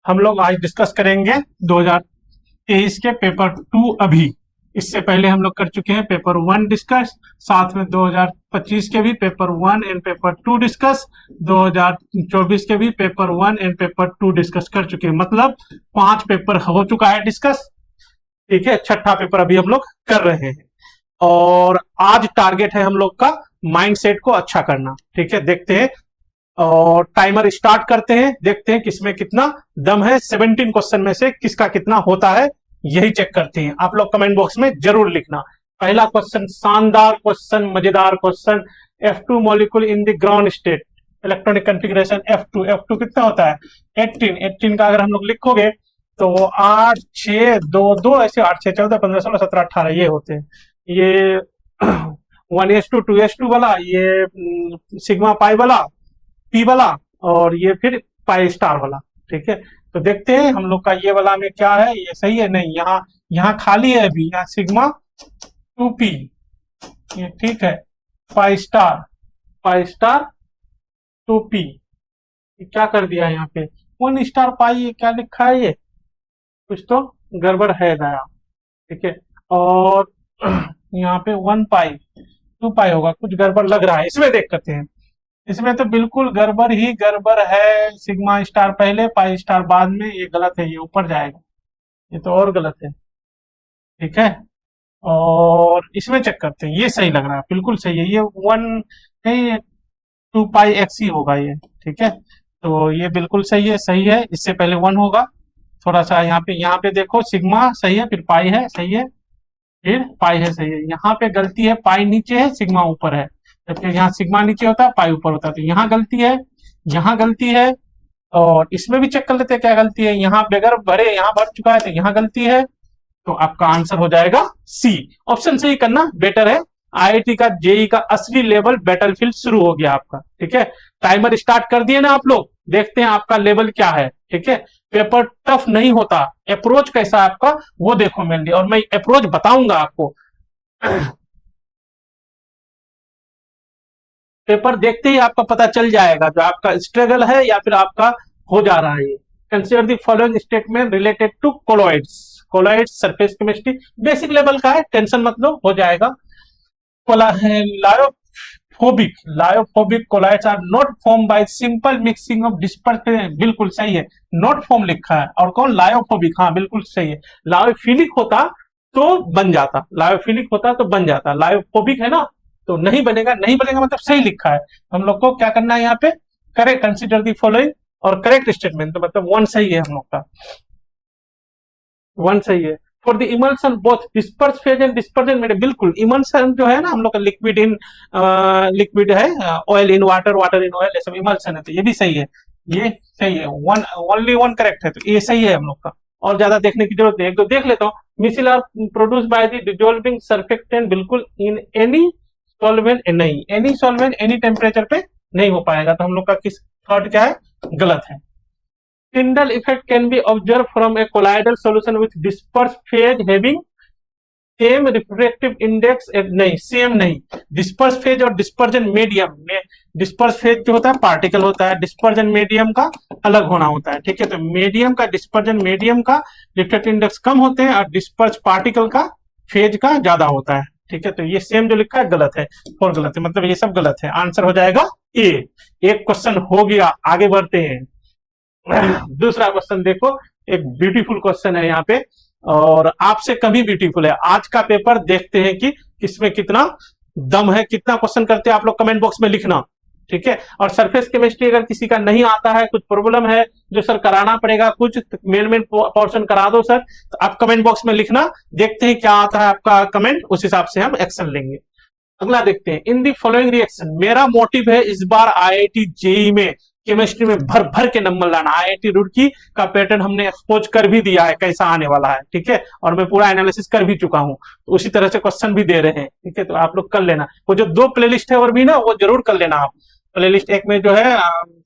हम लोग आज डिस्कस करेंगे 2023 के पेपर 2 अभी। इससे पहले हम लोग कर चुके हैं पेपर 1 डिस्कस, साथ में 2025 के भी पेपर 1 एंड पेपर 2 डिस्कस, 2024 के भी पेपर 1 एंड पेपर 2 डिस्कस कर चुके हैं। मतलब 5 पेपर हो चुका है डिस्कस। ठीक है, छठा पेपर अभी हम लोग कर रहे हैं और आज टारगेट है हम लोग का माइंडसेट को अच्छा करना। ठीक है, देखते हैं और टाइमर स्टार्ट करते हैं, देखते हैं किसमें कितना दम है। 17 क्वेश्चन में से किसका कितना होता है यही चेक करते हैं। आप लोग कमेंट बॉक्स में जरूर लिखना। पहला क्वेश्चन, शानदार क्वेश्चन, मजेदार question. F2 molecule in the ground state, electronic configuration F2 कितना होता है 18 का अगर हम लोग लिखोगे तो 8 6 2 2 ऐसे 8 6 14 15 16 17 18 ये होते हैं। ये 1s2 2s2 वाला, ये सिग्मा पाई वाला, पी वाला, और ये फिर पाई स्टार वाला। ठीक है, तो देखते हैं हम लोग का ये वाला में क्या है। ये सही है नहीं, यहाँ खाली है अभी, यहाँ सिग्मा 2p, ये ठीक है। पाई स्टार 2p, क्या कर दिया यहाँ पे 1 स्टार पाई, ये क्या लिखा है, ये कुछ तो गड़बड़ है गया। ठीक है, और यहाँ पे 1 पाई 2 पाई होगा, कुछ गड़बड़ लग रहा है इसमें। देख करते हैं, इसमें तो बिल्कुल गड़बड़ ही गड़बड़ है। सिग्मा स्टार पहले पाई स्टार बाद में, ये गलत है, ये ऊपर जाएगा, ये तो और गलत है। ठीक है, और इसमें चेक करते हैं, ये सही लग रहा है, बिल्कुल सही है। ये 1 नहीं 2 पाई एक्स ही होगा ये। ठीक है, तो ये बिल्कुल सही है। इससे पहले 1 होगा। थोड़ा सा यहाँ पे देखो, सिग्मा सही है, फिर पाई है सही है, फिर पाई है सही है। यहाँ पे गलती है, पाई नीचे है सिग्मा ऊपर है, जबकि यहाँ सिग्मा नीचे होता है पाई ऊपर होता है, तो यहाँ गलती है, यहाँ गलती है। और इसमें भी चेक कर लेते हैं क्या गलती है। यहाँ बगैर भरे यहाँ भर चुका है तो यहाँ गलती है, तो आपका आंसर हो जाएगा सी। ऑप्शन सही करना बेटर है। आईआईटी का जेई का असली लेवल बैटलफील्ड शुरू हो गया आपका। ठीक है, टाइमर स्टार्ट कर दिए ना आप लोग, देखते हैं आपका लेवल क्या है। ठीक है, पेपर टफ नहीं होता, अप्रोच कैसा है आपका वो देखो मेनली, और मैं अप्रोच बताऊंगा आपको। पेपर देखते ही आपका पता चल जाएगा जो आपका स्ट्रगल है या फिर आपका हो जा रहा है। Consider the following statement related to colloids surface chemistry, basic level का है, टेंशन मत लो, हो जाएगा। Lyophobic colloids are not form by simple mixing of disperse, बिल्कुल सही है, नॉट फॉर्म लिखा है। और कौन लायोफोबिक, हाँ बिल्कुल सही है। लायोफिलिक होता तो बन जाता, लायोफोबिक है ना, तो नहीं बनेगा मतलब सही लिखा है। हम लोग को क्या करना है यहाँ पे, करेक्ट, कंसीडर दी फॉलोइंग और करेक्ट स्टेटमेंट, तो मतलब 1 सही है हम लोग का, 1 सही है। For the emulsion both disperse phase and dispersion medium, बिल्कुल इमल्सन जो है ना हम लोग का लिक्विड है, oil in water, water in oil, ये सब इमल्सन है, तो ये भी सही है, ये सही है। ओनली 1 करेक्ट है, तो ये सही है हम लोग का। और ज्यादा देखने की जरूरत नहीं, एक दो देख लेता हूँ। Micelles are produce by the dissolving surfactant, बिल्कुल इन एनी सॉल्वेंट नहीं, एनी सॉल्वेंट एनी टेम्परेचर पे नहीं हो पाएगा, तो हम लोग का किस थर्ड क्या है, गलत है। Tyndall effect can be observed from a colloidal solution with dispersed phase having same refractive index, नहीं सेम नहीं, डिस्पर्स फेज और डिस्पर्जन मीडियम में, डिस्पर्स फेज जो होता है पार्टिकल होता है, डिस्पर्जन मीडियम का अलग होना होता है। ठीक है, तो मीडियम का, डिस्पर्जन मीडियम का रिफ्रैक्टिव इंडेक्स कम होते हैं और डिस्पर्स पार्टिकल का फेज का ज्यादा होता है। ठीक है, तो ये सेम जो लिखा है गलत है, और गलत है, मतलब ये सब गलत है। आंसर हो जाएगा ए। एक क्वेश्चन हो गया, आगे बढ़ते हैं। दूसरा क्वेश्चन देखो, एक ब्यूटीफुल क्वेश्चन है यहाँ पे, और आपसे कभी ब्यूटीफुल है। आज का पेपर देखते हैं कि किसमें कितना दम है, कितना क्वेश्चन करते हैं आप लोग, कमेंट बॉक्स में लिखना। ठीक है, और सरफेस केमिस्ट्री अगर किसी का नहीं आता है, कुछ प्रॉब्लम है जो सर कराना पड़ेगा, कुछ मेन पोर्शन करा दो सर, तो आप कमेंट बॉक्स में लिखना, देखते हैं क्या आता है आपका कमेंट, उस हिसाब से हम एक्शन लेंगे। अगला देखते हैं, इन दी फॉलोइंग रिएक्शन, मेरा मोटिव है इस बार आईआईटी जेई में केमिस्ट्री में भर भर के नंबर लाना। आईआईटी रुड़की का पैटर्न हमने एक्सपोज कर भी दिया है कैसा आने वाला है। ठीक है, और मैं पूरा एनालिसिस कर भी चुका हूं, तो उसी तरह से क्वेश्चन भी दे रहे हैं। ठीक है, तो आप लोग कर लेना, वो जो 2 प्लेलिस्ट है और भी ना, वो जरूर कर लेना आप। प्लेलिस्ट एक में जो है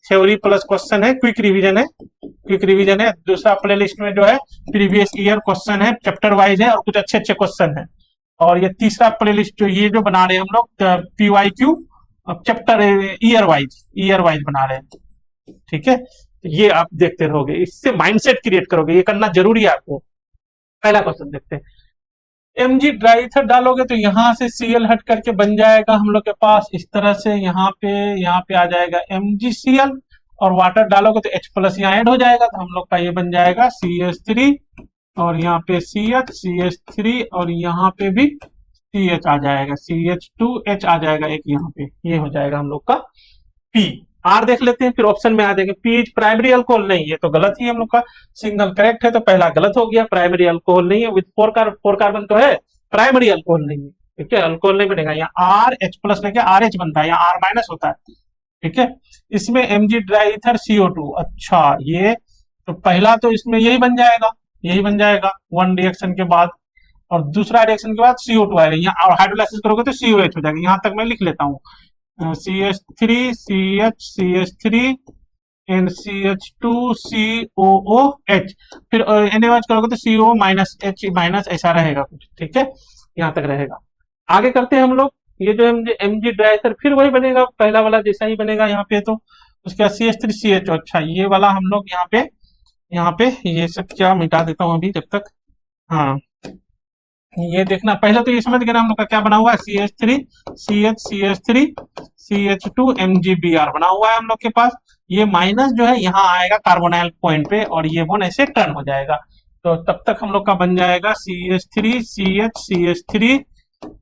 थ्योरी प्लस क्वेश्चन है, क्विक रिवीजन है। दूसरा प्लेलिस्ट में जो है प्रीवियस ईयर क्वेश्चन है, चैप्टर वाइज है और कुछ अच्छे अच्छे क्वेश्चन है। और ये तीसरा प्लेलिस्ट जो ये जो बना रहे हैं हम लोग PYQ चैप्टर ईयर वाइज बना रहे हैं। ठीक है, तो ये आप देखते रहोगे, इससे माइंडसेट क्रिएट करोगे, ये करना जरूरी है आपको। पहला क्वेश्चन देखते हैं, mg ड्राईथर डालोगे तो यहाँ से Cl हट करके बन जाएगा हम लोग के पास इस तरह से, यहाँ पे आ जाएगा MgCl, और वाटर डालोगे तो H प्लस यहाँ ऐड हो जाएगा, तो हम लोग का ये बन जाएगा CH3, और यहाँ पे CH3, और यहाँ पे भी CH आ जाएगा, CH2H आ जाएगा एक यहाँ पे, ये हो जाएगा हम लोग का P। R देख लेते हैं, फिर ऑप्शन में आ जाएगा P इज प्राइमरी अल्कोहल, नहीं ये तो गलत ही हम लोग का, सिंगल करेक्ट है तो पहला गलत हो गया, प्राइमरी अल्कोहल नहीं है, विद 4 कार्बन तो है, प्राइमरी अल्कोहल नहीं है, ठीक है, अल्कोहल नहीं बनेगा, यहाँ RH प्लस लेके RH बनता है, यहाँ R माइनस होता है, ठीक है। इसमें mg ड्राईथर CO2, अच्छा ये तो पहला तो इसमें यही बन जाएगा, वन रिएक्शन के बाद, और दूसरा रिएक्शन के बाद CO2 आएगा, यहाँ और हाइड्रोलाइसिस करोगे तो COH हो जाएगा, यहाँ तक मैं लिख लेता हूँ, CH3 CH CH3 and CH2 COOH, फिर NaOH करोगे तो CO माइनस H माइनस ऐसा रहेगा कुछ, ठीक है, यहाँ तक रहेगा। आगे करते हैं हम लोग, ये जो mg ड्राईथर फिर वही बनेगा, पहला वाला जैसा ही बनेगा यहाँ पे, तो उसके बाद CH3 CH, अच्छा ये वाला हम लोग यहाँ पे ये सब क्या मिटा देता हूँ अभी जब तक, हाँ ये देखना, पहले तो ये समझ गए हम लोग का क्या बना हुआ है, CH3 CH CH3 CH2 MgBr बना हुआ है हम लोग के पास, ये माइनस जो है यहाँ आएगा कार्बोनाइल पॉइंट पे, और ये वन ऐसे टर्न हो जाएगा, तो तब तक हम लोग का बन जाएगा CH3 CH CH3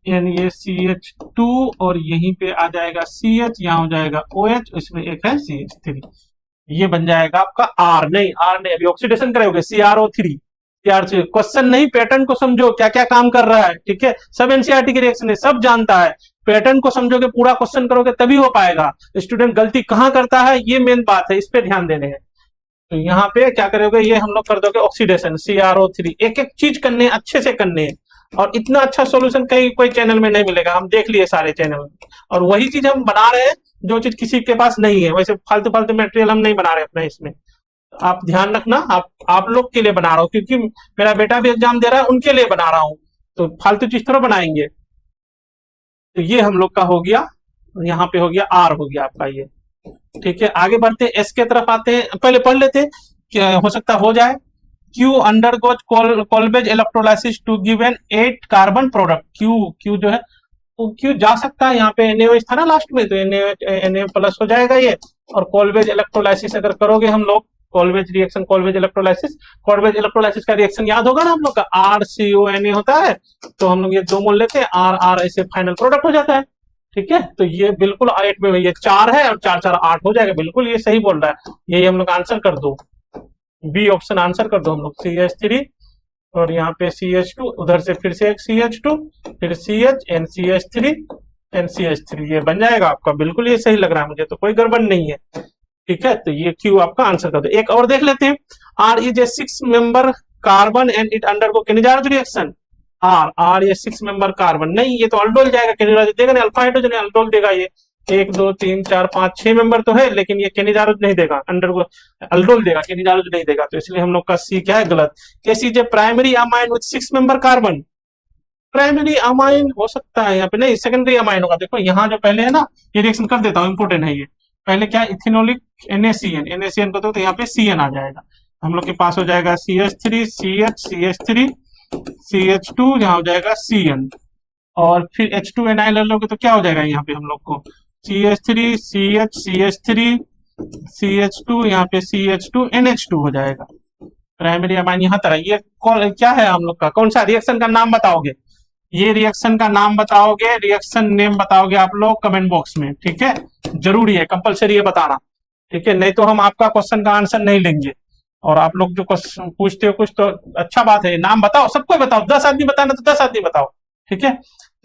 ये CH2, और यहीं पे आ जाएगा CH, यहाँ हो जाएगा OH, इसमें एक है CH3, ये बन जाएगा आपका R नहीं अभी ऑक्सीडेशन करोगे CrO3। क्वेश्चन नहीं, पैटर्न को समझो, क्या क्या काम कर रहा है, ठीक है, सब एनसीईआरटी के रिएक्शन है, सब जानता है, पैटर्न को समझोगे, पूरा क्वेश्चन करोगे तभी हो पाएगा। स्टूडेंट गलती कहाँ करता है, ये मेन बात है, इस पे ध्यान देने हैं। तो यहाँ पे क्या करोगे, ये हम लोग कर दोगे ऑक्सीडेशन CrO3, एक एक चीज करने अच्छे से करने हैं, और इतना अच्छा सॉल्यूशन कहीं कोई चैनल में नहीं मिलेगा, हम देख लिए सारे चैनल, और वही चीज हम बना रहे हैं जो चीज किसी के पास नहीं है, वैसे फालतू फालतू मटेरियल हम नहीं बना रहे अपने इसमें, आप ध्यान रखना, आप लोग के लिए बना रहा हूँ, क्योंकि मेरा बेटा भी एग्जाम दे रहा है, उनके लिए बना रहा हूँ, तो फालतू चीज थोड़ा बनाएंगे। तो ये हम लोग का हो गया, यहाँ पे हो गया R हो गया आपका ये, ठीक है। आगे बढ़ते हैं, S के तरफ आते हैं, पहले पढ़ लेते हैं, क्या हो सकता हो जाए, Q undergoes Kolbe's electrolysis to give an 8 carbon product, Q जो है तो Q जा सकता है, यहाँ पे NaOH था ना लास्ट में, तो Na प्लस हो जाएगा ये, और कोल्बेज इलेक्ट्रोलाइसिस अगर करोगे हम लोग, कोल्बेज रिएक्शन, कोल्बेज इलेक्ट्रोलाइसिस का रिएक्शन याद होगा ना हम लोग का, RCONA होता है, तो हम लोग ये 2 मोल लेते हैं, R ऐसे फाइनल प्रोडक्ट हो जाता है, ठीक है। तो ये बिल्कुल 8 में ये 4 है, और 4 4 8 हो जाएगा, बिल्कुल ये सही बोल रहा है, यही हम लोग आंसर कर दो, बी ऑप्शन आंसर कर दो हम लोग, CH3 और यहाँ पे CH2, उधर से फिर से एक CH2, फिर CH NCH3 NCH3, ये बन जाएगा आपका, बिल्कुल ये सही लग रहा है मुझे, तो कोई गड़बड़ नहीं है, ठीक है। तो ये Q आपका आंसर कर दो। एक और देख लेते हैं, R is a 6 member carbon and it undergo Cannizzaro reaction, R ये 6 मेंबर कार्बन, नहीं ये तो अल्डोल जाएगा, किनेजार्ज देगा नहीं, अल्फा हाइड्रोजन अल्डोल देगा, ये 1 2 3 4 5 6 मेंबर तो है, लेकिन ये किनेजार्ज नहीं देगा, अंडरगो अल्डोल देगा, किनेजार्ज नहीं देगा, तो इसलिए हम लोग का सी क्या है, गलत। S is a primary amine with 6 member carbon, primary amine हो सकता है यहाँ पे, नहीं सेकेंडरी अमाइन होगा, देखो यहाँ जो पहले है ना, ये रिएक्शन कर देता हूँ, इंपोर्टेंट है ये, पहले क्या इथेनोलिक NaCN को तो यहाँ पे CN आ जाएगा, हम लोग के पास हो जाएगा CH3 CH CH3 CH2, यहाँ हो जाएगा CN, और फिर H2Ni ले लोगे तो क्या हो जाएगा यहाँ पे हम लोग को CH3 CH CH3 CH2, यहाँ पे CH2 NH2 हो जाएगा, प्राइमरी अमाइन यहाँ तरह। ये क्या है हम लोग का, कौन सा रिएक्शन का नाम बताओगे, ये रिएक्शन का नाम बताओगे, रिएक्शन नेम बताओगे आप लोग कमेंट बॉक्स में, ठीक है, जरूरी है, कंपलसरी है बताना, ठीक है, नहीं तो हम आपका क्वेश्चन का आंसर नहीं लेंगे, और आप लोग जो क्वेश्चन पूछते हो कुछ तो अच्छा बात है, नाम बताओ, सबको बताओ, 10 आदमी बताना तो 10 आदमी बताओ, ठीक है।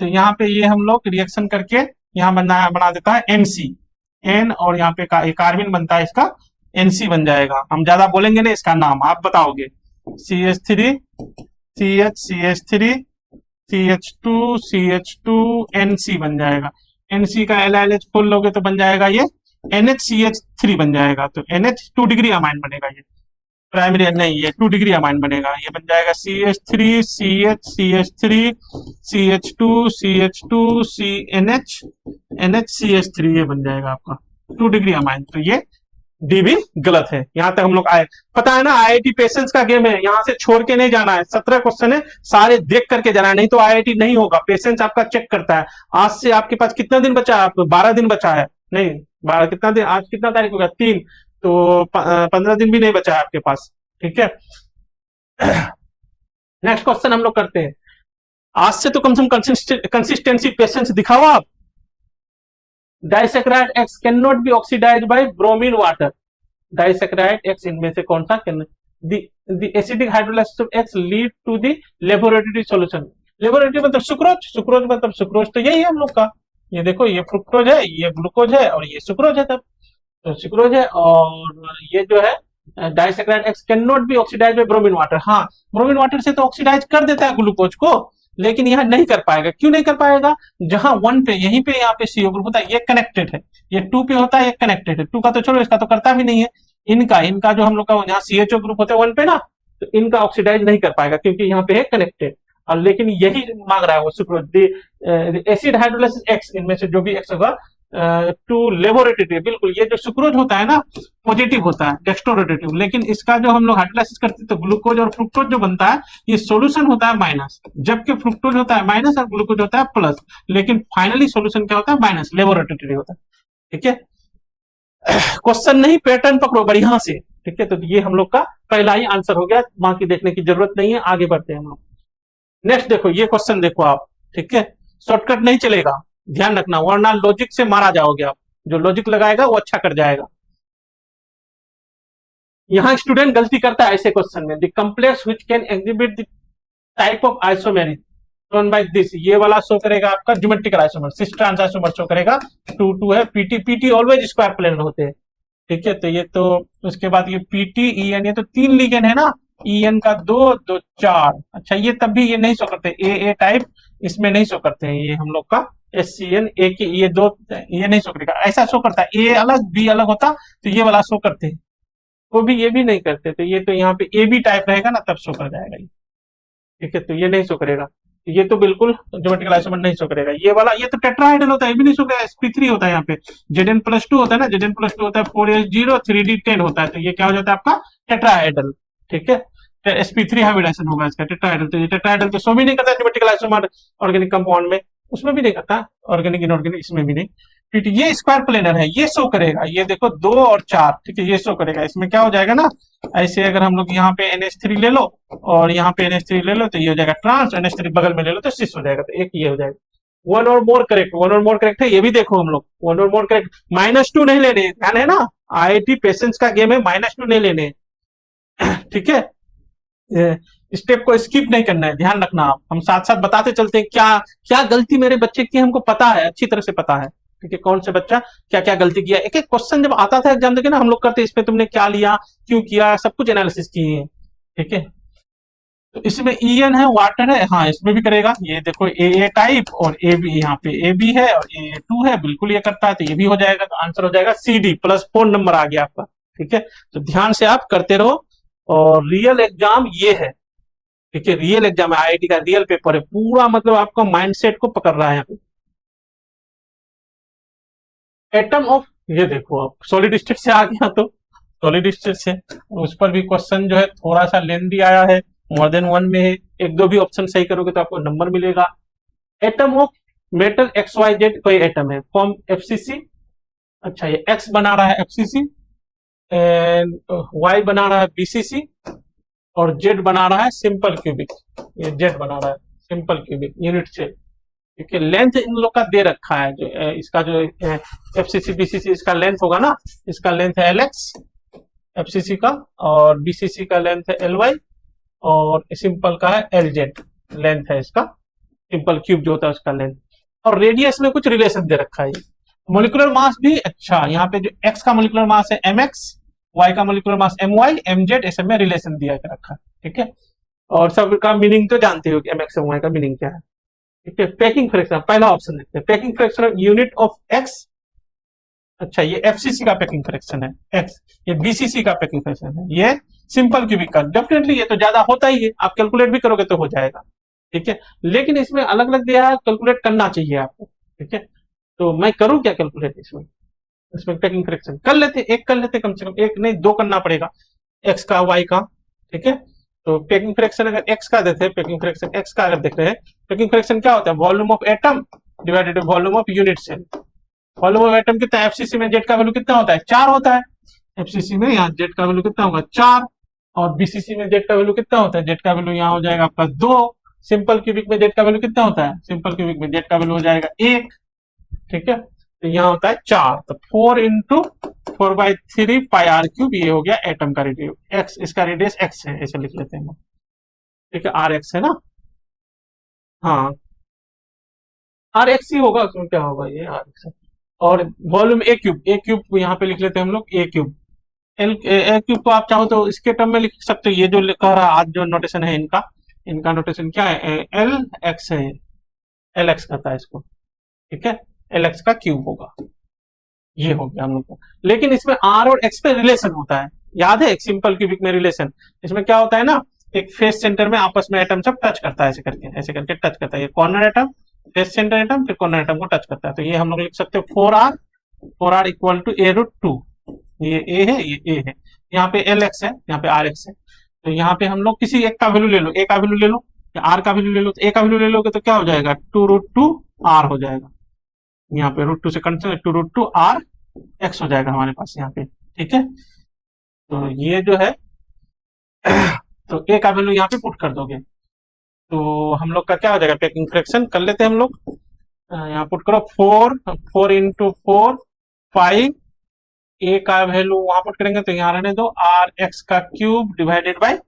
तो यहाँ पे ये हम लोग रिएक्शन करके यहाँ बना देता है NC, N, और यहाँ पे कार्बन बनता है, इसका NC बन जाएगा, हम ज्यादा बोलेंगे नहीं, इसका नाम आप बताओगे, CH3 CH CH3 CH2 CH2 NC बन जाएगा, NC का LLH खोल लोगे तो बन जाएगा ये NHCH3 बन जाएगा, तो NH 2 डिग्री अमाइन बनेगा, ये प्राइमरी नहीं, ये 2 डिग्री अमाइन बनेगा, ये बन जाएगा CH3 CH CH3 CH2 CH2 CNH NHCH3, ये बन जाएगा आपका 2 डिग्री अमाइन, तो ये डी भी गलत है। यहां तक हम लोग आए, पता है ना आईआईटी पेशेंस का गेम है, यहां से छोड़ के नहीं जाना है। 17 क्वेश्चन है, सारे देख करके जाना है, नहीं तो आईआईटी नहीं होगा। पेशेंस आपका चेक करता है। आज से आपके पास कितना दिन बचा है? 12 दिन बचा है, नहीं 12 कितना दिन, आज कितना तारीख हो गया? 3, तो 15 दिन भी नहीं बचा है आपके पास। ठीक है, नेक्स्ट क्वेश्चन हम लोग करते हैं। आज से तो कम से कम कंसिस्टेंसी पेशेंस दिखाओ आप। Disaccharide X can not be oxidise by bromine water. Disaccharide X इनमें से कौन सा can, the acidic hydrolysis of X lead to the laboratory solution. Laboratory मतलब सुक्रोज, सुक्रोज मतलब सुक्रोज तो यही है हम लोग का। ये देखो, ये फ्रुक्टोज है, ये ग्लूकोज है और ये सुक्रोज है। तब तो सुक्रोज है, और ये जो है disaccharide X can not be oxidise by bromine water. हाँ, ब्रोमीन वाटर से तो ऑक्सीडाइज कर देता है ग्लूकोज को, लेकिन यहां नहीं कर पाएगा। क्यों नहीं कर पाएगा? जहां 1 पे, यहीं पे यहाँ पे सीओ ग्रुप होता है, ये कनेक्टेड है। ये 2 पे होता है, ये कनेक्टेड है। 2 का तो छोड़ो, इसका तो करता भी नहीं है। इनका जो हम लोग का जहाँ सीएचओ ग्रुप होता है 1 पे ना, तो इनका ऑक्सीडाइज नहीं कर पाएगा क्योंकि यहाँ पे है कनेक्टेड। और लेकिन यही मांग रहा है वो सुक्रोज, एसिड हाइड्रोलाइसिस एक्स, इनमें से जो भी एक्स होगा टू लेबोरेटरी। बिल्कुल, ये जो सुक्रोज होता है ना पॉजिटिव होता है, डेक्स्ट्रोरोटेटिव, लेकिन इसका जो हम लोग हाइड्रोलाइसिस करते हैं तो ग्लूकोज और फ्रुक्टोज जो बनता है ये सॉल्यूशन होता है माइनस, जबकि फ्रुक्टोज होता है माइनस और ग्लूकोज होता है प्लस। लेकिन फाइनली सॉल्यूशन क्या होता है? माइनस, लेबोरेटरी होता है। ठीक है, क्वेश्चन नहीं पैटर्न पकड़ो बढ़िया से। ठीक है, तो ये हम लोग का पहला ही आंसर हो गया, बाकी देखने की जरूरत नहीं है। आगे बढ़ते हैं हम लोग। नेक्स्ट देखो, ये क्वेश्चन देखो आप। ठीक है, शॉर्टकट नहीं चलेगा, ध्यान रखना, वरना लॉजिक से मारा जाओगे आप। जो लॉजिक लगाएगा वो अच्छा कर जाएगा। यहां स्टूडेंट गलती करता है ऐसे क्वेश्चन में। The complex which can exhibit the type of isomeric shown by this, ये वाला शो करेगा आपका geometrical isomer, cis trans isomer show करेगा। 2 2 है, PT PT always square plane होते हैं। ठीक है, तो ये तो उसके बाद ये पीटी ईएन, ये तो 3 लिगेंड है ना, ईएन का 2 2 4। अच्छा, ये तब भी ये नहीं शो करते, ए टाइप इसमें नहीं शो करते हैं ये हम लोग का। एससीएन ए के ये 2 ये नहीं शो करेगा, ऐसा शो करता है। ए अलग बी अलग होता तो ये वाला शो करते हैं, वो भी ये भी नहीं करते, तो ये तो यहाँ पे ए बी टाइप रहेगा ना, तब शो कर जाएगा ये। ठीक है, तो ये नहीं शो करेगा, ये तो बिल्कुल ज्योमेट्रिकल आइसोमर नहीं शो करेगा। ये वाला, ये तो टेट्राहेड्रल होता है, ये भी नहीं शो करेगा। sp3 होता है, यहाँ पे Zn+2 होता है ना, Zn+2 होता है 4s0 3d10 होता है, तो ये क्या हो जाता है आपका टेट्राहेड्रल। ठीक है, sp3 हाइब्रिडाइजेशन होगा इसका टेट्राहेड्रल। तो ये टेट्राहेड्रल तो शो भी नहीं करता ज्योमेट्रिकल आइसोमर ऑर्गेनिक कंपाउंड में, उसमें भी नहीं करता, ऑर्गेनिक इनऑर्गेनिक इसमें भी नहीं। ठीक है, ये स्क्वायर प्लेनर है, ये शो करेगा। ये देखो 2 और 4, ठीक है, ये शो करेगा। इसमें क्या हो जाएगा ना, ऐसे अगर हम लोग यहाँ पे NH3 ले लो और यहाँ पे NH3 ले लो, तो ये हो जाएगा ट्रांस, NH3 बगल में ले लो तो सिस हो जाएगा, तो एक ये हो जाएगा। 1 और मोर करेक्ट, 1 और मोर करेक्ट है, ये भी देखो हम लोग 1 और मोर करेक्ट। -2 नहीं लेने, ध्यान है ना, आईआईटी पेशेंस का गेम है, -2 नहीं लेने। ठीक है, स्टेप को स्किप नहीं करना है, ध्यान रखना आप। हम साथ साथ बताते चलते हैं क्या क्या गलती मेरे बच्चे की हमको पता है, अच्छी तरह से पता है। ठीक है, कौन से बच्चा क्या क्या गलती किया। एक एक क्वेश्चन जब आता था एग्जाम देके ना, हम लोग करते इसमें तुमने क्या लिया, क्यों किया, सब कुछ एनालिसिस किए हैं। ठीक है, तो इसमें ईएन है, वाटर है, हाँ इसमें भी करेगा। ये देखो ए टाइप और ए बी, यहाँ पे ए बी है और A2 है, बिल्कुल ये करता है, तो ये भी हो जाएगा। तो आंसर हो जाएगा CD प्लस 4 नंबर आ गया आपका। ठीक है, तो ध्यान से आप करते रहो। और रियल एग्जाम ये है, ठीक है, रियल एग्जाम है, आईआईटी का रियल पेपर है पूरा, मतलब आपका माइंडसेट को पकड़ रहा है यहाँ पे। एटम ऑफ, ये देखो आप सॉलिड स्टेट से आ गया, तो सॉलिड स्टेट से उस पर भी क्वेश्चन जो है थोड़ा सा लेंदी आया है, मोर देन 1 में है। 1 2 भी ऑप्शन सही करोगे तो आपको नंबर मिलेगा। एटम ऑफ मेटल XYZ कोई एटम है, फॉर्म FCC। अच्छा, ये X बना रहा है FCC, एंड Y बना रहा है BCC, और Z बना रहा है सिंपल क्यूबिक। ये Z बना रहा है सिंपल क्यूबिक यूनिट से। ठीक है, लेंथ इन लोग का दे रखा है, जो इसका जो FCC BCC इसका लेंथ होगा ना, इसका लेंथ है LX FCC का, और BCC का लेंथ है LY, और सिंपल का है LZ लेंथ है इसका, सिंपल क्यूब जो होता है उसका लेंथ। और रेडियस में कुछ रिलेशन दे रखा है। मोलिकुलर मास भी, अच्छा यहाँ पे जो X का मोलिकुलर मास है MX, Y का मोलिकुलर मास MY, MZ, ऐसे में रिलेशन दिया रखा है। ठीक है, और सबका मीनिंग तो जानते हो कि MX MY का मीनिंग क्या है। ठीक है, पैकिंग फ्रैक्शन, पहला ऑप्शन देखते हैं, packing fraction unit of X। अच्छा, ये FCC का पैकिंग फ्रैक्शन है X, ये BCC का पैकिंग फ्रैक्शन है, ये सिंपल क्यूबिक का। डेफिनेटली ये तो ज्यादा होता ही है, आप कैलकुलेट भी करोगे तो हो जाएगा। ठीक है, लेकिन इसमें अलग अलग दिया है, कैलकुलेट करना चाहिए आपको। ठीक है, तो मैं करूं क्या कैलकुलेट इसमें, इसमें टेकिंग फ्रैक्शन कर लेते, एक कर लेते, कम से कम एक नहीं दो करना पड़ेगा, एक्स का वाई का, ठीक है। तो पेकिंग फ्रैक्शन अगर एक्स का देते हैं, पेकिंग फ्रैक्शन एक्स का अगर देख रहे हैं, पेकिंग फ्रैक्शन क्या होता है, volume of atom divided by volume of unit cell. Volume of atom कितना है, एफसीसी में जेड का वैल्यू कितना होता है, 4 होता है। एफसीसी में यहाँ जेड का वैल्यू कितना होगा, 4। और बीसीसी में जेड का वैल्यू कितना होता है, जेड का वैल्यू यहाँ हो जाएगा आपका 2। सिंपल क्यूबिक में जेड का वैल्यू कितना होता है, सिंपल क्यूबिक में जेड का वैल्यू हो जाएगा 1, ठीक है। तो यहाँ होता है 4, तो 4 इंटू 4/3 पाई आर क्यूब, ये हो गया एटम का रेडियस एक्स, इसका रेडियस एक्स है, ऐसे लिख लेते हैं, ठीक है, आर एक्स है ना, हाँ आर एक्स ही होगा, उसमें क्या होगा, ये आर एक्स है। और वॉल्यूम ए क्यूब यहाँ पे लिख लेते हैं हम लोग, ए क्यूब। एल ए क्यूब को आप चाहो तो इसके टर्म में लिख सकते हो, ये जो कह रहा आज जो नोटेशन है इनका, इनका नोटेशन क्या है, एल एक्स है, एल एक्स कहता है इसको, ठीक है, एल एक्स का क्यूब होगा, ये हो गया हम लोग का। लेकिन इसमें आर और एक्स पे रिलेशन होता है, याद है एक सिंपल क्यूबिक में रिलेशन, इसमें क्या होता है ना, एक फेस सेंटर में आपस में एटम सब टच करता है, ऐसे करके टच करता है, ये corner atom, face centre atom, फिर कॉर्नर एटम को टच करता है। तो ये हम लोग लिख सकते हैं 4r इक्वल टू a√2, ये ए है, ये ए है, यहाँ पे एल एक्स है, यहाँ पे आर एक्स है। तो यहाँ पे हम लोग किसी एक का वैल्यू ले लो, ए का वैल्यू ले लो या आर का वैल्यू ले लो, तो ए का वैल्यू ले लोगे तो क्या हो जाएगा, 2√2 आर हो जाएगा, यहाँ पे √2 से कंसिडर 2√2 आर एक्स हो जाएगा हमारे पास यहाँ पे, ठीक है। तो ये जो है तो ए का वैल्यू यहाँ पे पुट कर दोगे, तो हम लोग का क्या हो जाएगा, पेकिंग फ्रैक्शन कर लेते हैं हम लोग, यहाँ पुट करो 4 इंटू 4 5, ए का वैल्यू वहां पुट करेंगे तो यहाँ रहने दो, आर एक्स का क्यूब डिवाइडेड बाय,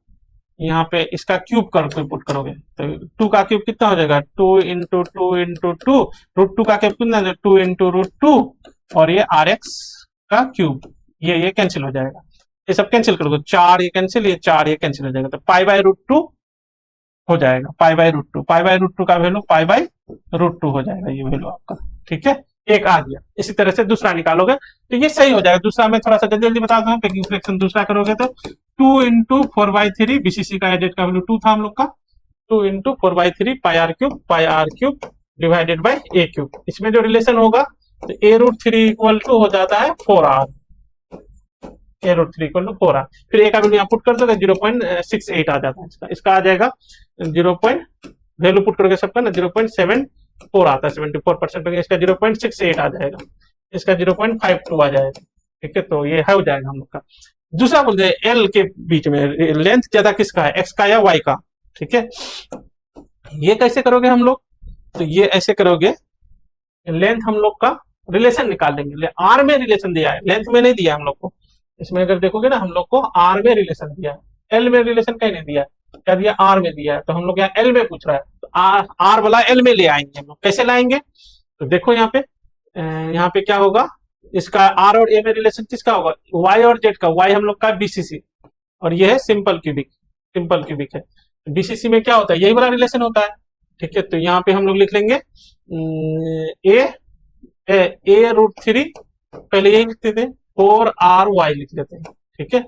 यहाँ पे इसका क्यूब कर पुट करोगे तो 2 का क्यूब कितना हो जाएगा, 2 इंटू 2 इंटू 2, √2 का क्यूब कितना, 2 इंटू √2, और ये आर एक्स का क्यूब, ये कैंसिल हो जाएगा, ये सब कैंसिल करोगे, 4 ये कैंसिल, ये 4 ये कैंसिल हो जाएगा, तो पाई/√2 हो जाएगा, पाई/√2 का वैल्यू पाई/√2 हो जाएगा, ये वैल्यू आपका, ठीक है, एक आ गया। इसी तरह से दूसरा निकालोगे तो ये सही हो जाएगा। दूसरा मैं थोड़ा सा जल्दी जल्दी बता दूं, पेकिंग फ्रैक्शन दूसरा करोगे तो 2 इंटू 4/3, बीसीसी का एडेड का वैल्यू 2 था हम लोग का, 2 into 4/3 pi r cube divided by a cube. इसमें जो रिलेशन होगा तो a√3 इक्वल टू हो जाता है 4r, a√3 equal to 4r, फिर ए का वैल्यू यहाँ पुट कर दोगे 0.68 आ जाता है, इसका आ जाएगा 0. वैल्यू पुट करोगे सबका ना 0.74 आता है, 74%, इसका 0.68 आ जाएगा, इसका 0.52 आ जाएगा, ठीक है। तो ये हो जाएगा हम लोग का। दूसरा बोलते हैं एल के बीच में लेंथ ज्यादा किसका है, एक्स का या वाई का, ठीक है। ये कैसे करोगे हम लोग, तो ये ऐसे करोगे, लेंथ हम लोग का रिलेशन निकाल लेंगे, आर में रिलेशन दिया है, लेंथ में नहीं दिया हम लोग को, इसमें अगर देखोगे ना हम लोग को आर में रिलेशन दिया है, एल में रिलेशन कहीं नहीं दिया है, क्या दिया, आर में दिया है, तो हम लोग यहाँ एल में पूछ रहा है, तो आर वाला एल में ले आएंगे हम लोग, कैसे लाएंगे, तो देखो यहाँ पे क्या होगा, इसका आर और ए में रिलेशन किसका होगा, वाई और जेड का, वाई हम लोग का बीसीसी, और ये है सिंपल क्यूबिक है, बीसीसी में क्या होता है, यही वाला रिलेशन होता है, ठीक है। तो यहाँ पे हम लोग लिख लेंगे a√3, पहले यही लिखते थे, 4RY लिख देते हैं, ठीक है।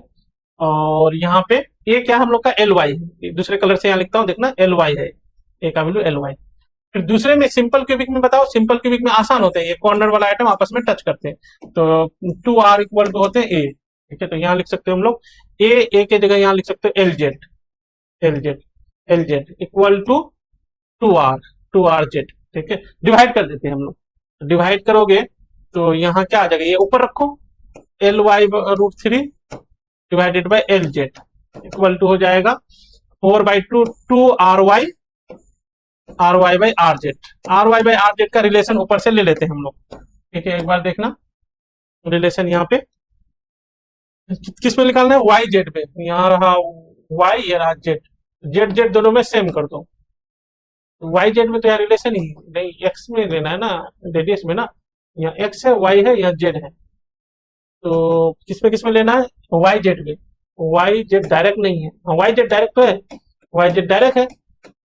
और यहाँ पे ये क्या हम लोग का LY है, दूसरे कलर से यहाँ लिखता हूँ, देखना LY है, ए का वैल्यू LY। फिर दूसरे में सिंपल क्यूबिक में बताओ, सिंपल क्यूबिक में आसान होते हैं, ये कॉर्नर वाला आइटम आपस में टच करते हैं, तो 2R इक्वल टू होते हैं ए, ठीक है। तो यहाँ लिख सकते हो हम लोग ए के जगह यहाँ लिख सकते हो LZ इक्वल टू 2RZ, ठीक है। डिवाइड कर देते हैं हम लोग, डिवाइड करोगे तो यहाँ क्या आ जाएगा, ये ऊपर रखो, LY√3 divided by LZ equal to हो जाएगा 4/2 2RY बाई RY का रिलेशन ऊपर से ले लेते हैं हम लोग, ठीक है। एक बार देखना रिलेशन यहाँ पे किस में निकालना है, YZ पे, यहाँ रहा Y, ये रहा Z दोनों में सेम कर दो, YZ में तो यार रिलेशन ही नहीं, एक्स में लेना है ना, रेडियस में ना, यहाँ एक्स है, वाई है, यहाँ जेड है, तो किसमें लेना है, YZ में, YZ डायरेक्ट नहीं है, YZ डायरेक्ट तो है, YZ डायरेक्ट है,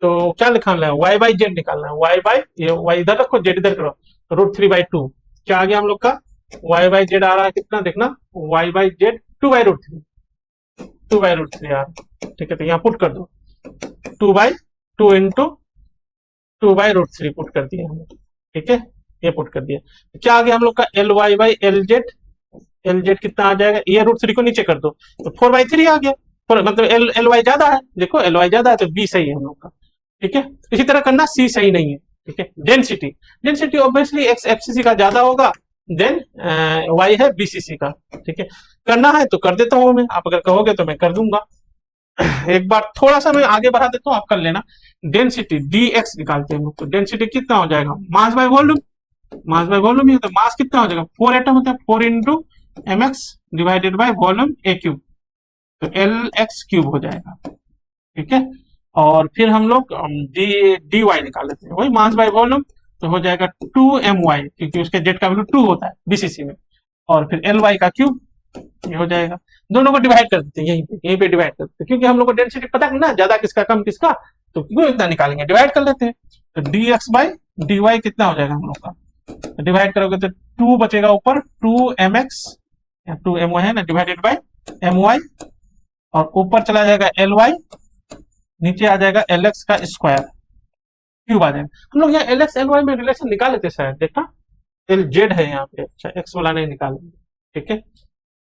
तो क्या निकालना है, Y/Z निकालना है, ये Y इधर रखो, Z इधर करो, √3/2 क्या आ गया हम लोग का, Y/Z आ रहा है कितना, देखना Y/Z 2/√3 यार, ठीक है। तो यहाँ पुट कर दो 2/2 इंटू 2/√3 पुट कर दिया हमने, ठीक है, ये पुट कर दिया, क्या आ गया हम लोग का LY/LZ एल जेड कितना आ जाएगा, ये रूट 3 को नीचे कर दो तो 4/3 आ गया। मतलब एल वाई ज्यादा है, देखो एल वाई ज्यादा है तो बी सही है हम लोग का। ठीक है, इसी तरह करना, सी सही नहीं है। ठीक है, density, density obviously x FCC का ज्यादा होगा देन वाई है बीसीसी का। ठीक है, करना है तो कर देता हूं मैं, आप अगर कहोगे तो मैं कर दूंगा। एक बार थोड़ा सा मैं आगे बढ़ा देता हूँ, आप कर लेना। डेंसिटी डी एक्स निकालते हैं हम लोग, तो डेंसिटी कितना हो जाएगा, mass by volume, mass by volume ही तो मास कितना हो जाएगा, 4 एटम होता है, 4 into M X divided by volume a cube, तो एल एक्स क्यूब हो जाएगा। ठीक है, और फिर हम लोग डी वाई निकाल लेते हैं, वही मास बाय वॉल्यूम, तो हो जाएगा 2 my, क्योंकि उसके जेड का वैल्यू 2 होता है बीसीसी में, और फिर एल वाई का क्यूब, ये हो जाएगा। दोनों को डिवाइड कर देते हैं, यहीं पे डिवाइड कर देते हैं, क्योंकि हम लोग को डेंसिटी पता है ना, ज्यादा किसका कम किसका, तो क्यों इतना निकालेंगे, डिवाइड कर लेते हैं। तो D X by D Y कितना हो जाएगा हम लोग का, तो डिवाइड करोगे तो 2 बचेगा ऊपर, 2mx, 2my है ना, डिवाइडेड बाई my, और ऊपर चला जाएगा ly, नीचे आ जाएगा lx का स्क्वायर क्यूब आ जाएगा। हम लोग यहाँ lx ly में रिलेशन निकाल लेते शायद, देखा एल जेड है यहाँ पे, अच्छा एक्स वाला नहीं निकालेंगे। ठीक है,